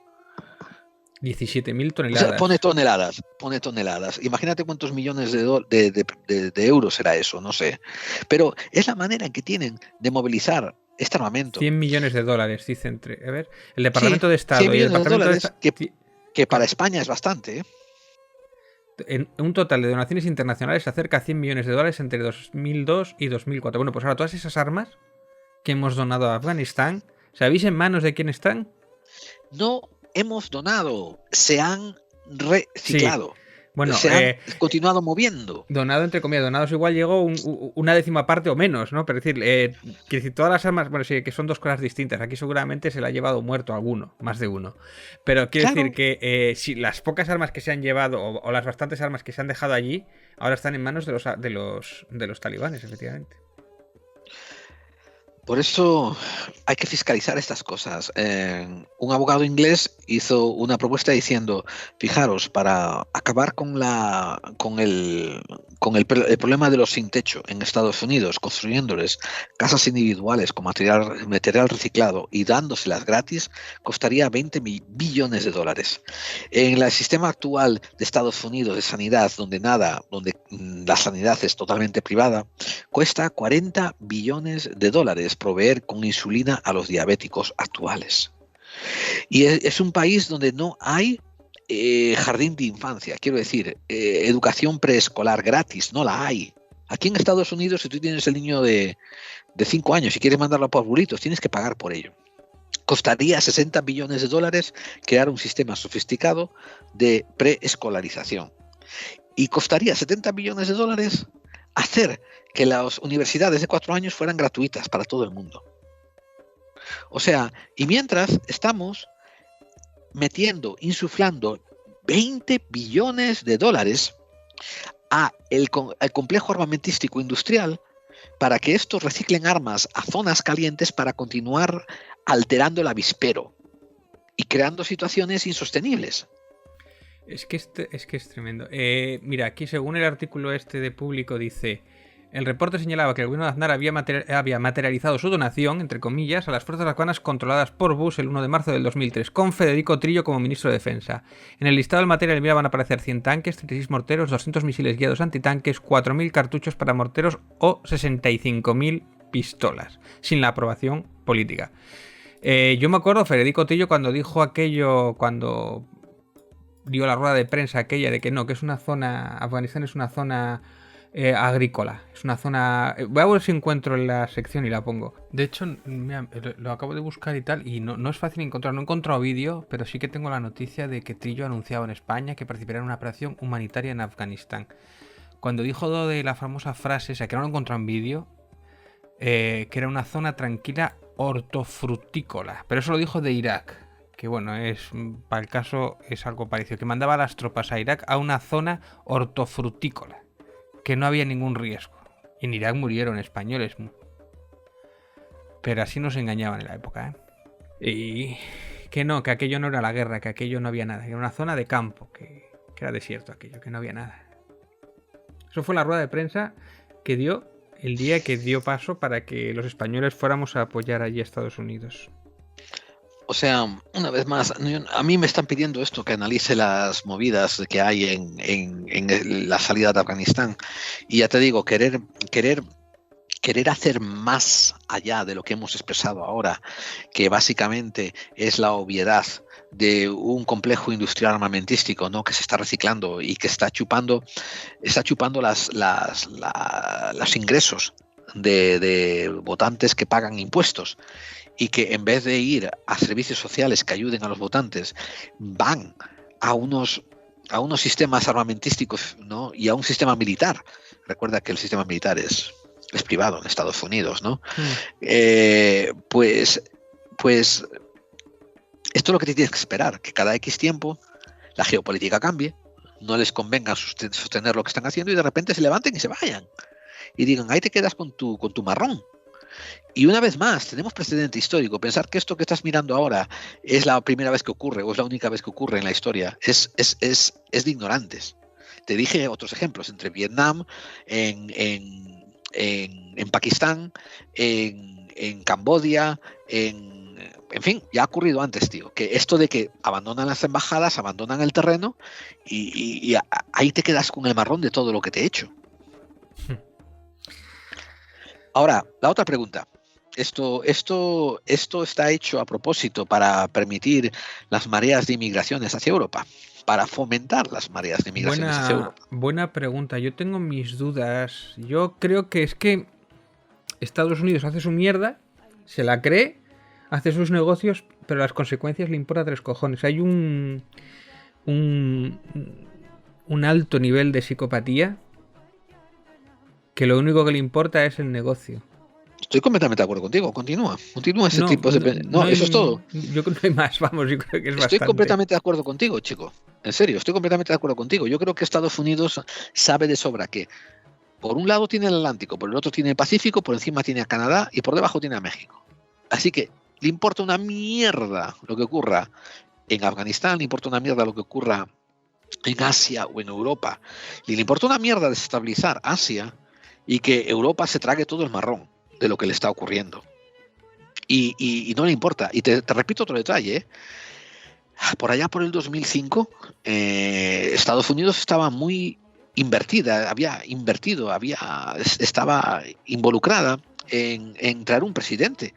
17.000 toneladas. O sea, pone toneladas. Imagínate cuántos millones de euros será eso, no sé. Pero es la manera en que tienen de movilizar este armamento. 100 millones de dólares, dice a ver, el Departamento de Estado 100 y el Departamento de dólares, que para España es bastante, ¿eh? En un total de donaciones internacionales se acerca a 100 millones de dólares entre 2002 y 2004. Bueno, pues ahora todas esas armas que hemos donado a Afganistán, ¿sabéis en manos de quién están? No hemos donado, se han reciclado. Sí. Bueno, se han continuado moviendo. Donado, entre comillas, donados igual llegó una décima parte o menos, ¿no? Pero quiero decir, todas las armas, bueno, sí, que son dos cosas distintas. Aquí seguramente se la ha llevado muerto alguno, más de uno. Pero quiero decir que si las pocas armas que se han llevado o las bastantes armas que se han dejado allí, ahora están en manos de los talibanes, efectivamente. Por eso hay que fiscalizar estas cosas. Un abogado inglés hizo una propuesta diciendo, fijaros, para acabar con el problema de los sin techo en Estados Unidos, construyéndoles casas individuales con material reciclado y dándoselas gratis, costaría 20 billones de dólares. En el sistema actual de Estados Unidos de sanidad, donde la sanidad es totalmente privada, cuesta 40 billones de dólares proveer con insulina a los diabéticos actuales. Y es un país donde no hay jardín de infancia, quiero decir, educación preescolar gratis, no la hay. Aquí en Estados Unidos, si tú tienes el niño de 5 años y quieres mandarlo por abuelitos, tienes que pagar por ello. Costaría 60 billones de dólares crear un sistema sofisticado de preescolarización. Y costaría 70 billones de dólares hacer que las universidades de 4 años fueran gratuitas para todo el mundo. O sea, y mientras estamos insuflando $20 billones al complejo armamentístico industrial para que estos reciclen armas a zonas calientes para continuar alterando el avispero y creando situaciones insostenibles. Es que es tremendo. Mira, aquí según el artículo este de Público dice: el reporte señalaba que el gobierno de Aznar había materializado su donación, entre comillas, a las fuerzas afganas controladas por Bush el 1 de marzo del 2003, con Federico Trillo como ministro de Defensa. En el listado del material van a aparecer 100 tanques, 36 morteros, 200 misiles guiados antitanques, 4.000 cartuchos para morteros o 65.000 pistolas, sin la aprobación política. Yo me acuerdo, Federico Trillo, cuando dijo aquello, cuando dio la rueda de prensa aquella de que no, que es una zona, Afganistán es una zona agrícola, es una zona... Voy a ver si encuentro en la sección y la pongo. De hecho, mira, lo acabo de buscar y tal, y no es fácil encontrar, no he encontrado vídeo, pero sí que tengo la noticia de que Trillo ha anunciado en España que participará en una operación humanitaria en Afganistán. Cuando dijo lo de la famosa frase, o sea, que no lo he encontrado en vídeo, que era una zona tranquila hortofrutícola, pero eso lo dijo de Irak. Que bueno, para el caso es algo parecido, que mandaba a las tropas a Irak a una zona hortofrutícola, que no había ningún riesgo. Y en Irak murieron españoles. Pero así nos engañaban en la época, ¿eh? Y que no, que aquello no era la guerra, que aquello no había nada, que era una zona de campo, que era desierto aquello, que no había nada. Eso fue la rueda de prensa que dio el día que dio paso para que los españoles fuéramos a apoyar allí a Estados Unidos. O sea, una vez más, a mí me están pidiendo esto, que analice las movidas que hay en la salida de Afganistán. Y ya te digo, querer hacer más allá de lo que hemos expresado ahora, que básicamente es la obviedad de un complejo industrial armamentístico, ¿no?, que se está reciclando y que está chupando los ingresos de votantes que pagan impuestos, y que en vez de ir a servicios sociales que ayuden a los votantes, van a unos sistemas armamentísticos, ¿no?, y a un sistema militar. Recuerda que el sistema militar es privado en Estados Unidos, ¿no? Pues esto es lo que te tienes que esperar, que cada X tiempo la geopolítica cambie, no les convenga sostener lo que están haciendo y de repente se levanten y se vayan y digan, ahí te quedas con tu marrón. Y una vez más, tenemos precedente histórico. Pensar que esto que estás mirando ahora es la primera vez que ocurre o es la única vez que ocurre en la historia es de ignorantes. Te dije otros ejemplos entre Vietnam, en Pakistán, en Camboya, en fin, ya ha ocurrido antes, tío. Que esto de que abandonan las embajadas, abandonan el terreno y ahí te quedas con el marrón de todo lo que te he hecho. Ahora, la otra pregunta. Esto está hecho a propósito para permitir las mareas de inmigraciones hacia Europa, para fomentar las mareas de inmigraciones hacia Europa. Buena pregunta. Yo tengo mis dudas. Yo creo que es que Estados Unidos hace su mierda, se la cree, hace sus negocios, pero las consecuencias le importa 3 cojones. Hay un alto nivel de psicopatía que lo único que le importa es el negocio. Estoy completamente de acuerdo contigo. Continúa ese tipo de... No, eso es todo. Yo creo que no hay más, vamos, yo creo que es Estoy bastante. completamente de acuerdo contigo, chico. En serio, estoy completamente de acuerdo contigo. Yo creo que Estados Unidos sabe de sobra que por un lado tiene el Atlántico, por el otro tiene el Pacífico, por encima tiene a Canadá y por debajo tiene a México. Así que le importa una mierda lo que ocurra en Afganistán, le importa una mierda lo que ocurra en Asia o en Europa. Y le importa una mierda desestabilizar Asia y que Europa se trague todo el marrón de lo que le está ocurriendo. Y no le importa. Y te repito otro detalle, ¿eh? Por allá por el 2005, Estados Unidos estaba muy invertida, estaba involucrada en traer un presidente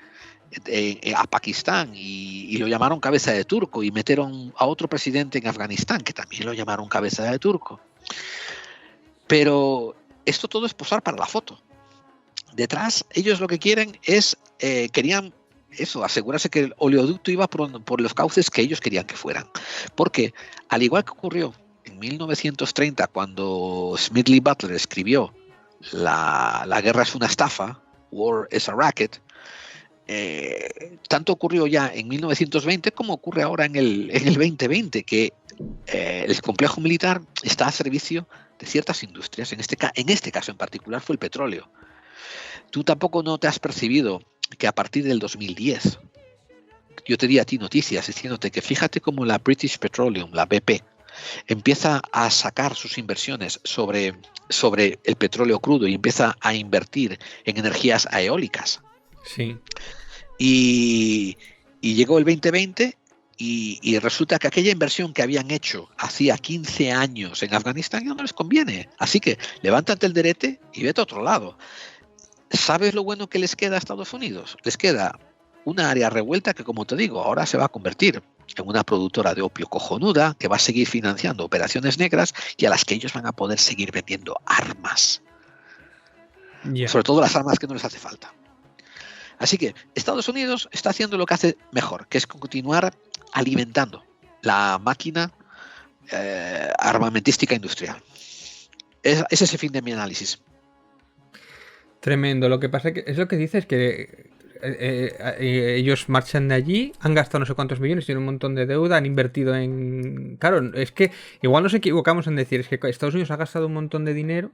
a Pakistán y lo llamaron cabeza de turco, y metieron a otro presidente en Afganistán que también lo llamaron cabeza de turco. Pero esto todo es posar para la foto. Detrás, ellos lo que quieren es, querían eso, asegurarse que el oleoducto iba por los cauces que ellos querían que fueran. Porque, al igual que ocurrió en 1930, cuando Smedley Butler escribió La guerra es una estafa, War is a Racket, tanto ocurrió ya en 1920 como ocurre ahora en el 2020, que el complejo militar está a servicio de ciertas industrias. En este caso en particular fue el petróleo. Tú tampoco no te has percibido que a partir del 2010 yo te di a ti noticias diciéndote que fíjate cómo la British Petroleum, la BP, empieza a sacar sus inversiones sobre el petróleo crudo y empieza a invertir en energías eólicas. Sí. Y llegó el 2020 y resulta que aquella inversión que habían hecho hacía 15 años en Afganistán ya no les conviene. Así que levántate el derete y vete a otro lado. ¿Sabes lo bueno que les queda a Estados Unidos? Les queda una área revuelta que, como te digo, ahora se va a convertir en una productora de opio cojonuda que va a seguir financiando operaciones negras y a las que ellos van a poder seguir vendiendo armas. Yeah. Sobre todo las armas que no les hace falta. Así que Estados Unidos está haciendo lo que hace mejor, que es continuar alimentando la máquina armamentística industrial. Ese es el fin de mi análisis. Tremendo. Lo que pasa es lo que dices, que ellos marchan de allí, han gastado no sé cuántos millones, tienen un montón de deuda, han invertido en... Claro, es que igual nos equivocamos en decir, es que Estados Unidos ha gastado un montón de dinero,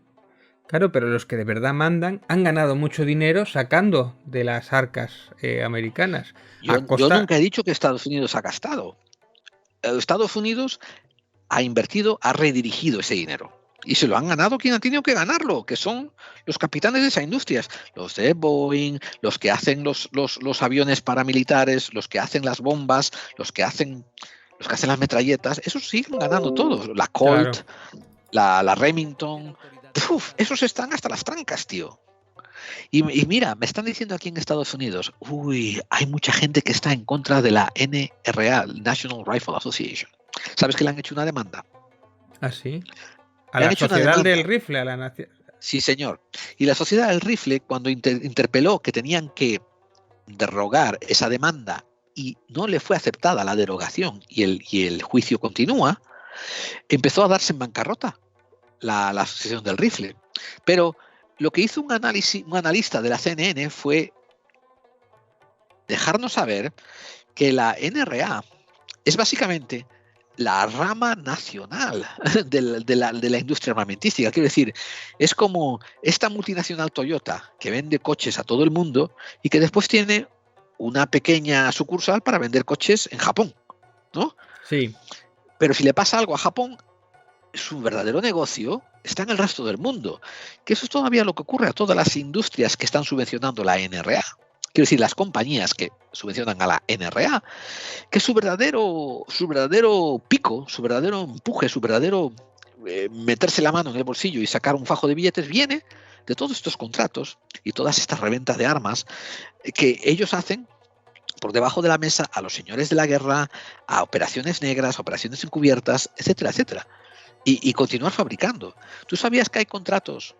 claro, pero los que de verdad mandan han ganado mucho dinero sacando de las arcas americanas. Yo nunca he dicho que Estados Unidos ha gastado. Estados Unidos ha invertido, ha redirigido ese dinero. Y se lo han ganado quien ha tenido que ganarlo, que son los capitanes de esas industrias, los de Boeing, los que hacen los aviones paramilitares, los que hacen las bombas, los que hacen las metralletas. Esos siguen ganando todos. La Colt, claro. la Remington. Esos están hasta las trancas, tío. Y mira, me están diciendo aquí en Estados Unidos, hay mucha gente que está en contra de la NRA, National Rifle Association. ¿Sabes que le han hecho una demanda? ¿Ah, sí? ¿A la Sociedad del Rifle? Sí, señor. Y la Sociedad del Rifle, cuando interpeló que tenían que derogar esa demanda y no le fue aceptada la derogación y el juicio continúa, empezó a darse en bancarrota la Asociación del Rifle. Pero lo que hizo un analista de la CNN fue dejarnos saber que la NRA es básicamente la rama nacional de la industria armamentística. Quiero decir, es como esta multinacional Toyota que vende coches a todo el mundo y que después tiene una pequeña sucursal para vender coches en Japón, ¿no? Sí. Pero si le pasa algo a Japón, su verdadero negocio está en el resto del mundo. Que eso es todavía lo que ocurre a todas las industrias que están subvencionando la NRA. Quiero decir, las compañías que subvencionan a la NRA, que su verdadero pico, su verdadero empuje, su verdadero meterse la mano en el bolsillo y sacar un fajo de billetes viene de todos estos contratos y todas estas reventas de armas que ellos hacen por debajo de la mesa a los señores de la guerra, a operaciones negras, a operaciones encubiertas, etcétera, etcétera. Y continuar fabricando. ¿Tú sabías que hay contratos?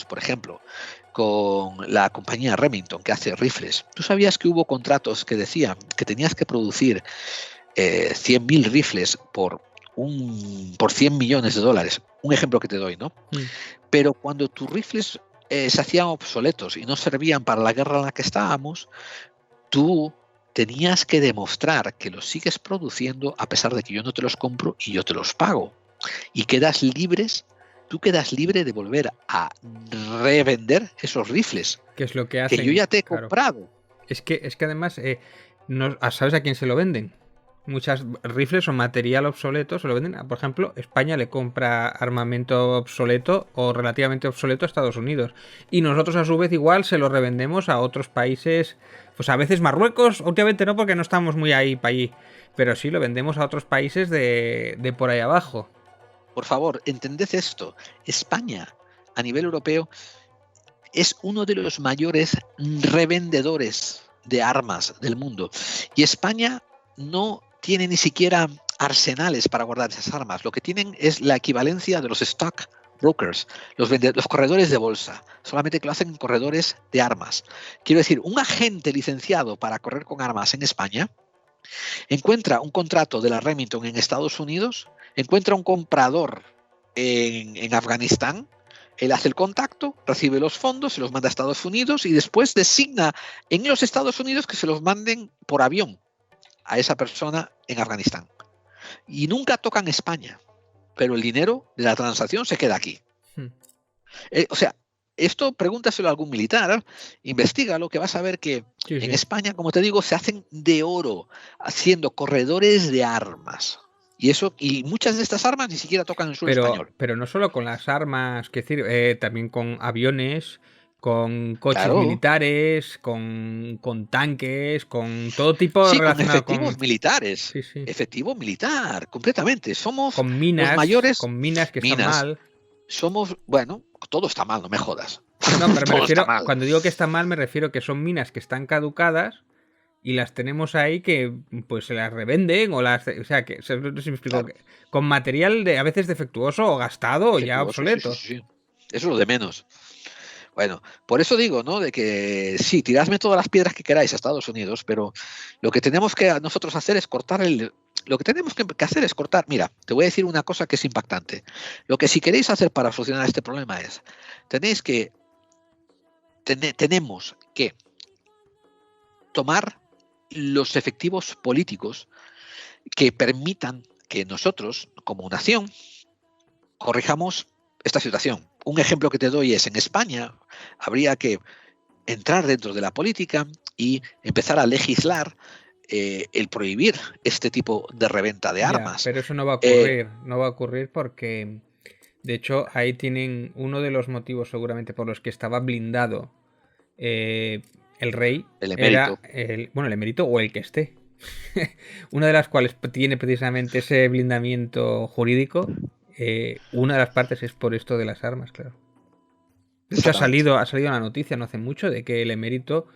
Por ejemplo, con la compañía Remington, que hace rifles. ¿Tú sabías que hubo contratos que decían que tenías que producir 100.000 rifles por 100 millones de dólares? Un ejemplo que te doy, ¿no? Pero cuando tus rifles se hacían obsoletos y no servían para la guerra en la que estábamos, tú tenías que demostrar que los sigues produciendo a pesar de que yo no te los compro y yo te los pago. Y tú quedas libre de volver a revender esos rifles. ¿Qué es lo que hacen? Que yo ya te he comprado. Es que además, ¿sabes a quién se lo venden? Muchas rifles o material obsoleto se lo venden. Por ejemplo, España le compra armamento obsoleto o relativamente obsoleto a Estados Unidos. Y nosotros a su vez igual se lo revendemos a otros países. Pues a veces Marruecos, últimamente no porque no estamos muy ahí para allí. Pero sí lo vendemos a otros países de por ahí abajo. Por favor, entended esto. España, a nivel europeo, es uno de los mayores revendedores de armas del mundo. Y España no tiene ni siquiera arsenales para guardar esas armas. Lo que tienen es la equivalencia de los stock brokers, los corredores de bolsa, solamente que lo hacen en corredores de armas. Quiero decir, un agente licenciado para correr con armas en España encuentra un contrato de la Remington en Estados Unidos, encuentra un comprador en Afganistán, Él hace el contacto, recibe los fondos, se los manda a Estados Unidos y después designa en los Estados Unidos que se los manden por avión a esa persona en Afganistán. Y nunca tocan España, pero el dinero de la transacción se queda aquí. O sea, esto pregúntaselo a algún militar, investígalo, que vas a ver que en España, como te digo, se hacen de oro, haciendo corredores de armas. Y muchas de estas armas ni siquiera tocan el suelo español. Pero no solo con las armas, que decir, también con aviones, con coches militares, con tanques, con todo tipo relacionado con efectivos militares. Sí. Efectivo militar, completamente. Somos con minas, los mayores. Con minas que están mal. Somos, bueno, todo está mal, no me jodas. No, pero me refiero, cuando digo que está mal, me refiero que son minas que están caducadas y las tenemos ahí que pues se las revenden o sea, que no sé si me explico, claro. Con material a veces defectuoso o gastado o ya obsoleto. Sí. Eso es lo de menos. Bueno, por eso digo, ¿no? De que sí, tiradme todas las piedras que queráis a Estados Unidos, pero lo que tenemos que nosotros hacer es cortar Lo que tenemos que hacer es cortar. Mira, te voy a decir una cosa que es impactante. Lo que si queréis hacer para solucionar este problema es, tenemos que tomar los efectivos políticos que permitan que nosotros, como nación, corrijamos esta situación. Un ejemplo que te doy es, en España habría que entrar dentro de la política y empezar a legislar el prohibir este tipo de reventa de armas. Pero eso no va a ocurrir, no va a ocurrir porque, de hecho, ahí tienen uno de los motivos seguramente por los que estaba blindado el rey, el emérito. El emérito o el que esté. Una de las cuales tiene precisamente ese blindamiento jurídico. Una de las partes es por esto de las armas, claro. De hecho, ha salido una noticia no hace mucho de que el emérito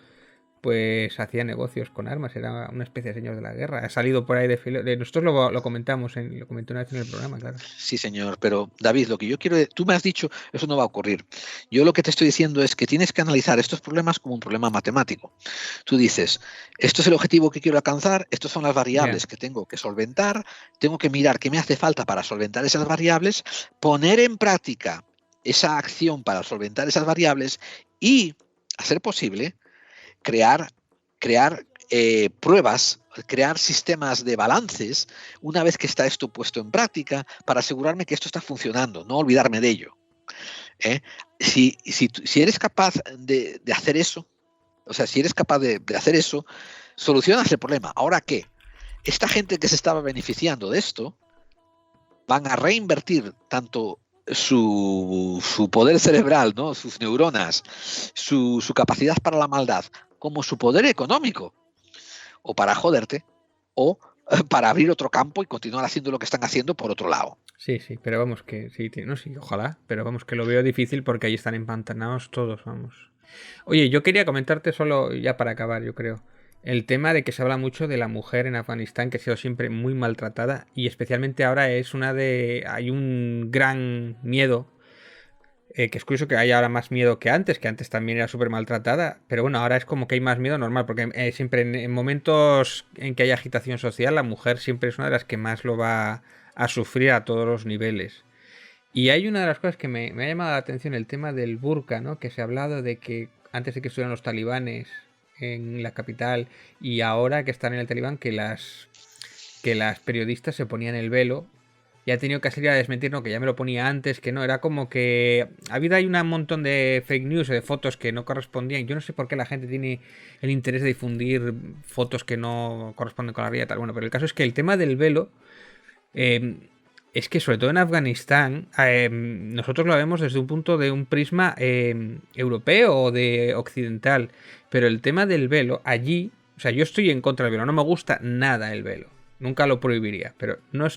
pues hacía negocios con armas, era una especie de señor de la guerra. Ha salido por ahí nosotros lo comentamos, lo comenté una vez en el programa, claro. Sí, señor, pero David, lo que yo quiero, tú me has dicho, eso no va a ocurrir. Yo lo que te estoy diciendo es que tienes que analizar estos problemas como un problema matemático. Tú dices, esto es el objetivo que quiero alcanzar, estas son las variables que tengo que solventar, tengo que mirar qué me hace falta para solventar esas variables, poner en práctica esa acción para solventar esas variables y, a ser posible, crear pruebas, crear sistemas de balances una vez que está esto puesto en práctica para asegurarme que esto está funcionando, no olvidarme de ello. Si eres capaz de hacer eso, o sea, si eres capaz de hacer eso, solucionas el problema. ¿Ahora qué? Esta gente que se estaba beneficiando de esto van a reinvertir tanto su poder cerebral, ¿no? Sus neuronas, su capacidad para la maldad, como su poder económico, o para joderte, o para abrir otro campo y continuar haciendo lo que están haciendo por otro lado. Sí, pero vamos que sí, ojalá, pero vamos que lo veo difícil porque ahí están empantanados todos, vamos. Oye, yo quería comentarte solo, ya para acabar, yo creo, el tema de que se habla mucho de la mujer en Afganistán, que ha sido siempre muy maltratada, y especialmente ahora hay un gran miedo, que es curioso que haya ahora más miedo que antes también era súper maltratada, pero bueno, ahora es como que hay más miedo normal, porque siempre en momentos en que hay agitación social, la mujer siempre es una de las que más lo va a sufrir a todos los niveles. Y hay una de las cosas que me ha llamado la atención, el tema del burka, ¿no? Que se ha hablado de que antes de que estuvieran los talibanes en la capital y ahora que están en el talibán, que las periodistas se ponían el velo. Y ha tenido que salir a desmentir, no, que ya me lo ponía antes, que no, era como que ha habido ahí un montón de fake news o de fotos que no correspondían. Yo no sé por qué la gente tiene el interés de difundir fotos que no corresponden con la realidad, tal. Bueno, pero el caso es que el tema del velo, es que sobre todo en Afganistán, nosotros lo vemos desde un prisma europeo o de occidental, pero el tema del velo allí, o sea, yo estoy en contra del velo, no me gusta nada el velo, nunca lo prohibiría, pero no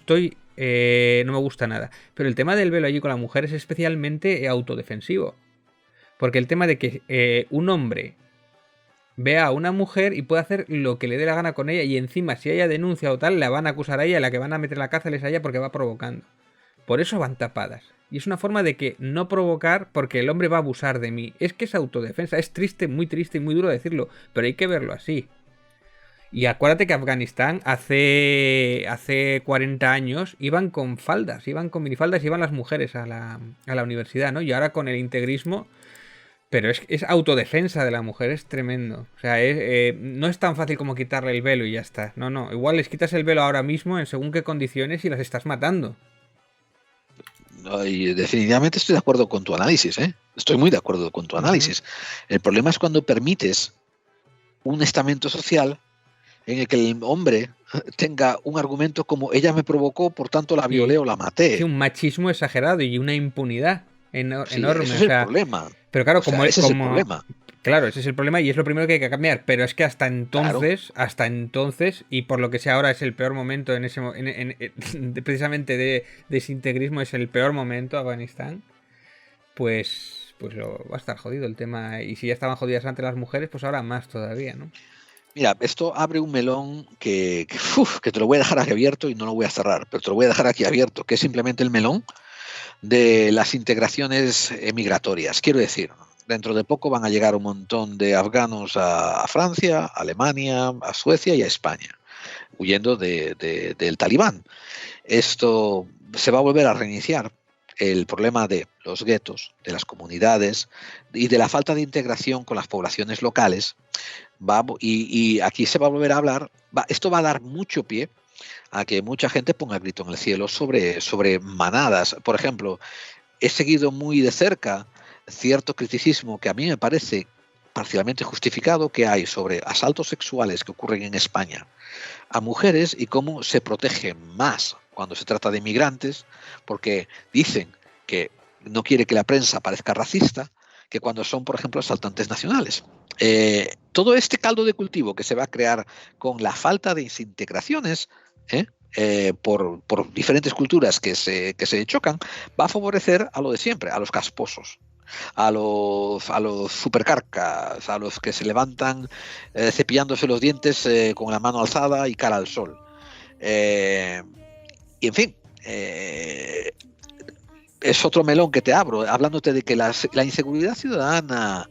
me gusta nada. Pero el tema del velo allí con la mujer es especialmente autodefensivo. Porque el tema de que un hombre vea a una mujer y pueda hacer lo que le dé la gana con ella, y encima si ella denuncia o tal, la van a acusar a ella, la que van a meter en la cárcel es a ella porque va provocando. Por eso van tapadas. Y es una forma de que no provocar porque el hombre va a abusar de mí. Es que es autodefensa. Es triste, muy triste y muy duro decirlo, pero hay que verlo así. Y acuérdate que Afganistán hace 40 años iban con faldas, iban con minifaldas, iban las mujeres a la universidad, ¿no? Y ahora con el integrismo, pero es autodefensa de la mujer, es tremendo. O sea, no es tan fácil como quitarle el velo y ya está. No, no, igual les quitas el velo ahora mismo en según qué condiciones y las estás matando. No, y definitivamente estoy de acuerdo con tu análisis, ¿eh? Estoy muy de acuerdo con tu análisis. El problema es cuando permites un estamento social en el que el hombre tenga un argumento como ella me provocó, por tanto la violé o la maté. Sí, un machismo exagerado y una impunidad enorme. Ese es el problema. Pero claro, ese es el problema. Claro, ese es el problema y es lo primero que hay que cambiar. Pero es que hasta entonces, y por lo que sea ahora es el peor momento precisamente de desintegrismo, es el peor momento Afganistán, pues va a estar jodido el tema. Y si ya estaban jodidas antes las mujeres, pues ahora más todavía, ¿no? Mira, esto abre un melón que te lo voy a dejar aquí abierto y no lo voy a cerrar, pero te lo voy a dejar aquí abierto, que es simplemente el melón de las integraciones emigratorias. Quiero decir, dentro de poco van a llegar un montón de afganos a Francia, a Alemania, a Suecia y a España, huyendo del talibán. Esto se va a volver a reiniciar. El problema de los guetos, de las comunidades y de la falta de integración con las poblaciones locales. Y aquí se va a volver a hablar. Esto va a dar mucho pie a que mucha gente ponga el grito en el cielo sobre manadas. Por ejemplo, he seguido muy de cerca cierto criticismo que a mí me parece parcialmente justificado que hay sobre asaltos sexuales que ocurren en España a mujeres y cómo se protegen más cuando se trata de inmigrantes, porque dicen que no quiere que la prensa parezca racista, que cuando son, por ejemplo, asaltantes nacionales. Todo este caldo de cultivo que se va a crear con la falta de integraciones por diferentes culturas que se chocan, va a favorecer a lo de siempre, a los casposos, a los supercarcas, a los que se levantan cepillándose los dientes con la mano alzada y cara al sol. Y en fin, es otro melón que te abro, hablándote de que la inseguridad ciudadana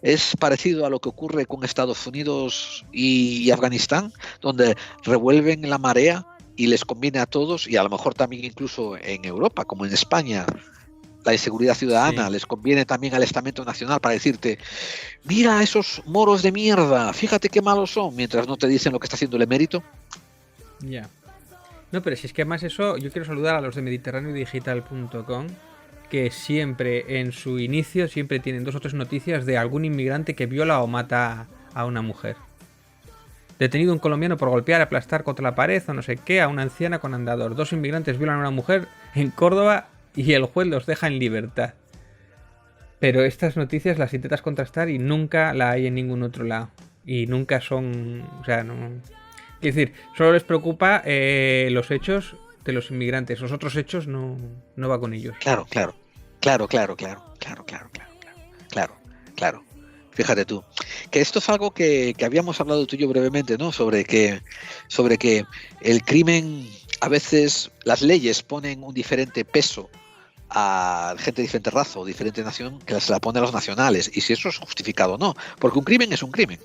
es parecido a lo que ocurre con Estados Unidos y Afganistán, donde revuelven la marea y les conviene a todos, y a lo mejor también incluso en Europa, como en España, la inseguridad ciudadana, sí. Les conviene también al estamento nacional para decirte, mira esos moros de mierda, fíjate qué malos son, mientras no te dicen lo que está haciendo el emérito. Ya. No, pero si es que además eso, yo quiero saludar a los de mediterraneodigital.com, que siempre en su inicio siempre tienen 2 o 3 noticias de algún inmigrante que viola o mata a una mujer. Detenido un colombiano por golpear, aplastar contra la pared o no sé qué a una anciana con andador. 2 inmigrantes violan a una mujer en Córdoba y el juez los deja en libertad. Pero estas noticias las intentas contrastar y nunca la hay en ningún otro lado. Y nunca son... O sea, no... Es decir, solo les preocupa los hechos de los inmigrantes. Los otros hechos no va con ellos. Claro. Fíjate tú, que esto es algo que habíamos hablado tú y yo brevemente, ¿no? Sobre que el crimen, a veces las leyes ponen un diferente peso a gente de diferente raza o diferente nación que se la pone a los nacionales, y si eso es justificado o no, porque un crimen es un crimen.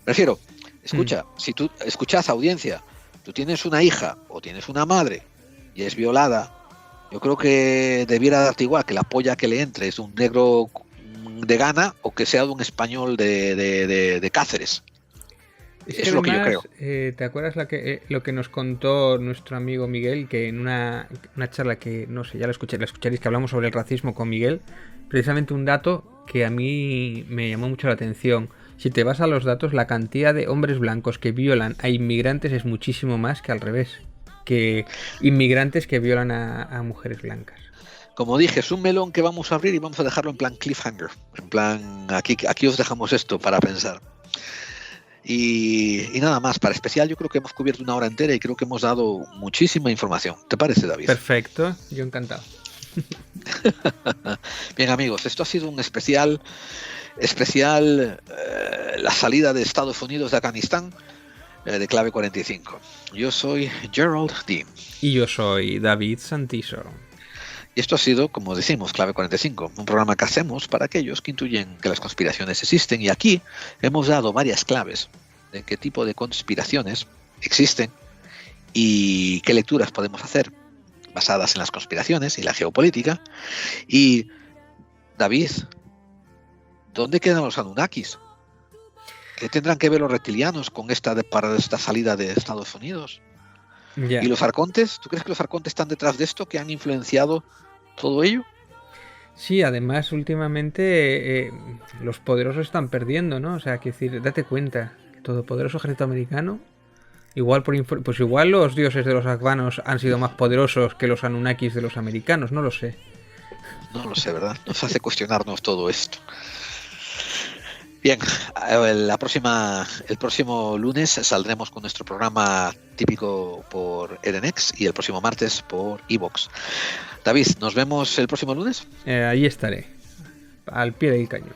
Me refiero, escucha, si tú escuchas audiencia, tú tienes una hija o tienes una madre y es violada, yo creo que debiera darte igual que la polla que le entre es un negro de Ghana o que sea de un español de Cáceres. Es lo que yo creo. ¿Te acuerdas lo que nos contó nuestro amigo Miguel? Que en una charla que, no sé, ya la escucharéis, que hablamos sobre el racismo con Miguel. Precisamente un dato que a mí me llamó mucho la atención. Si te vas a los datos, la cantidad de hombres blancos que violan a inmigrantes es muchísimo más que al revés. Que inmigrantes que violan a mujeres blancas. Como dije, es un melón que vamos a abrir y vamos a dejarlo en plan cliffhanger. En plan, aquí os dejamos esto para pensar. Y nada más, para especial yo creo que hemos cubierto 1 hora entera y creo que hemos dado muchísima información. ¿Te parece, David? Perfecto, yo encantado. Bien, amigos, esto ha sido un especial la salida de Estados Unidos de Afganistán, de Clave 45. Yo soy Gerald Dean. Y yo soy David Santiso. Y esto ha sido, como decimos, Clave 45, un programa que hacemos para aquellos que intuyen que las conspiraciones existen, y aquí hemos dado varias claves de qué tipo de conspiraciones existen y qué lecturas podemos hacer basadas en las conspiraciones y la geopolítica. Y, David, ¿dónde quedan los Anunnakis? ¿Qué tendrán que ver los reptilianos con esta salida de Estados Unidos? Ya. ¿Y los arcontes? ¿Tú crees que los arcontes están detrás de esto, que han influenciado todo ello? Sí, además últimamente los poderosos están perdiendo, ¿no? O sea, que decir, date cuenta, el todopoderoso ejército americano, igual pues igual los dioses de los afganos han sido más poderosos que los Anunnakis de los americanos, no lo sé. No lo sé, ¿verdad? Nos hace cuestionarnos todo esto. Bien, el próximo lunes saldremos con nuestro programa típico por Edenex y el próximo martes por iVoox. David, ¿nos vemos el próximo lunes? Ahí estaré, al pie del cañón.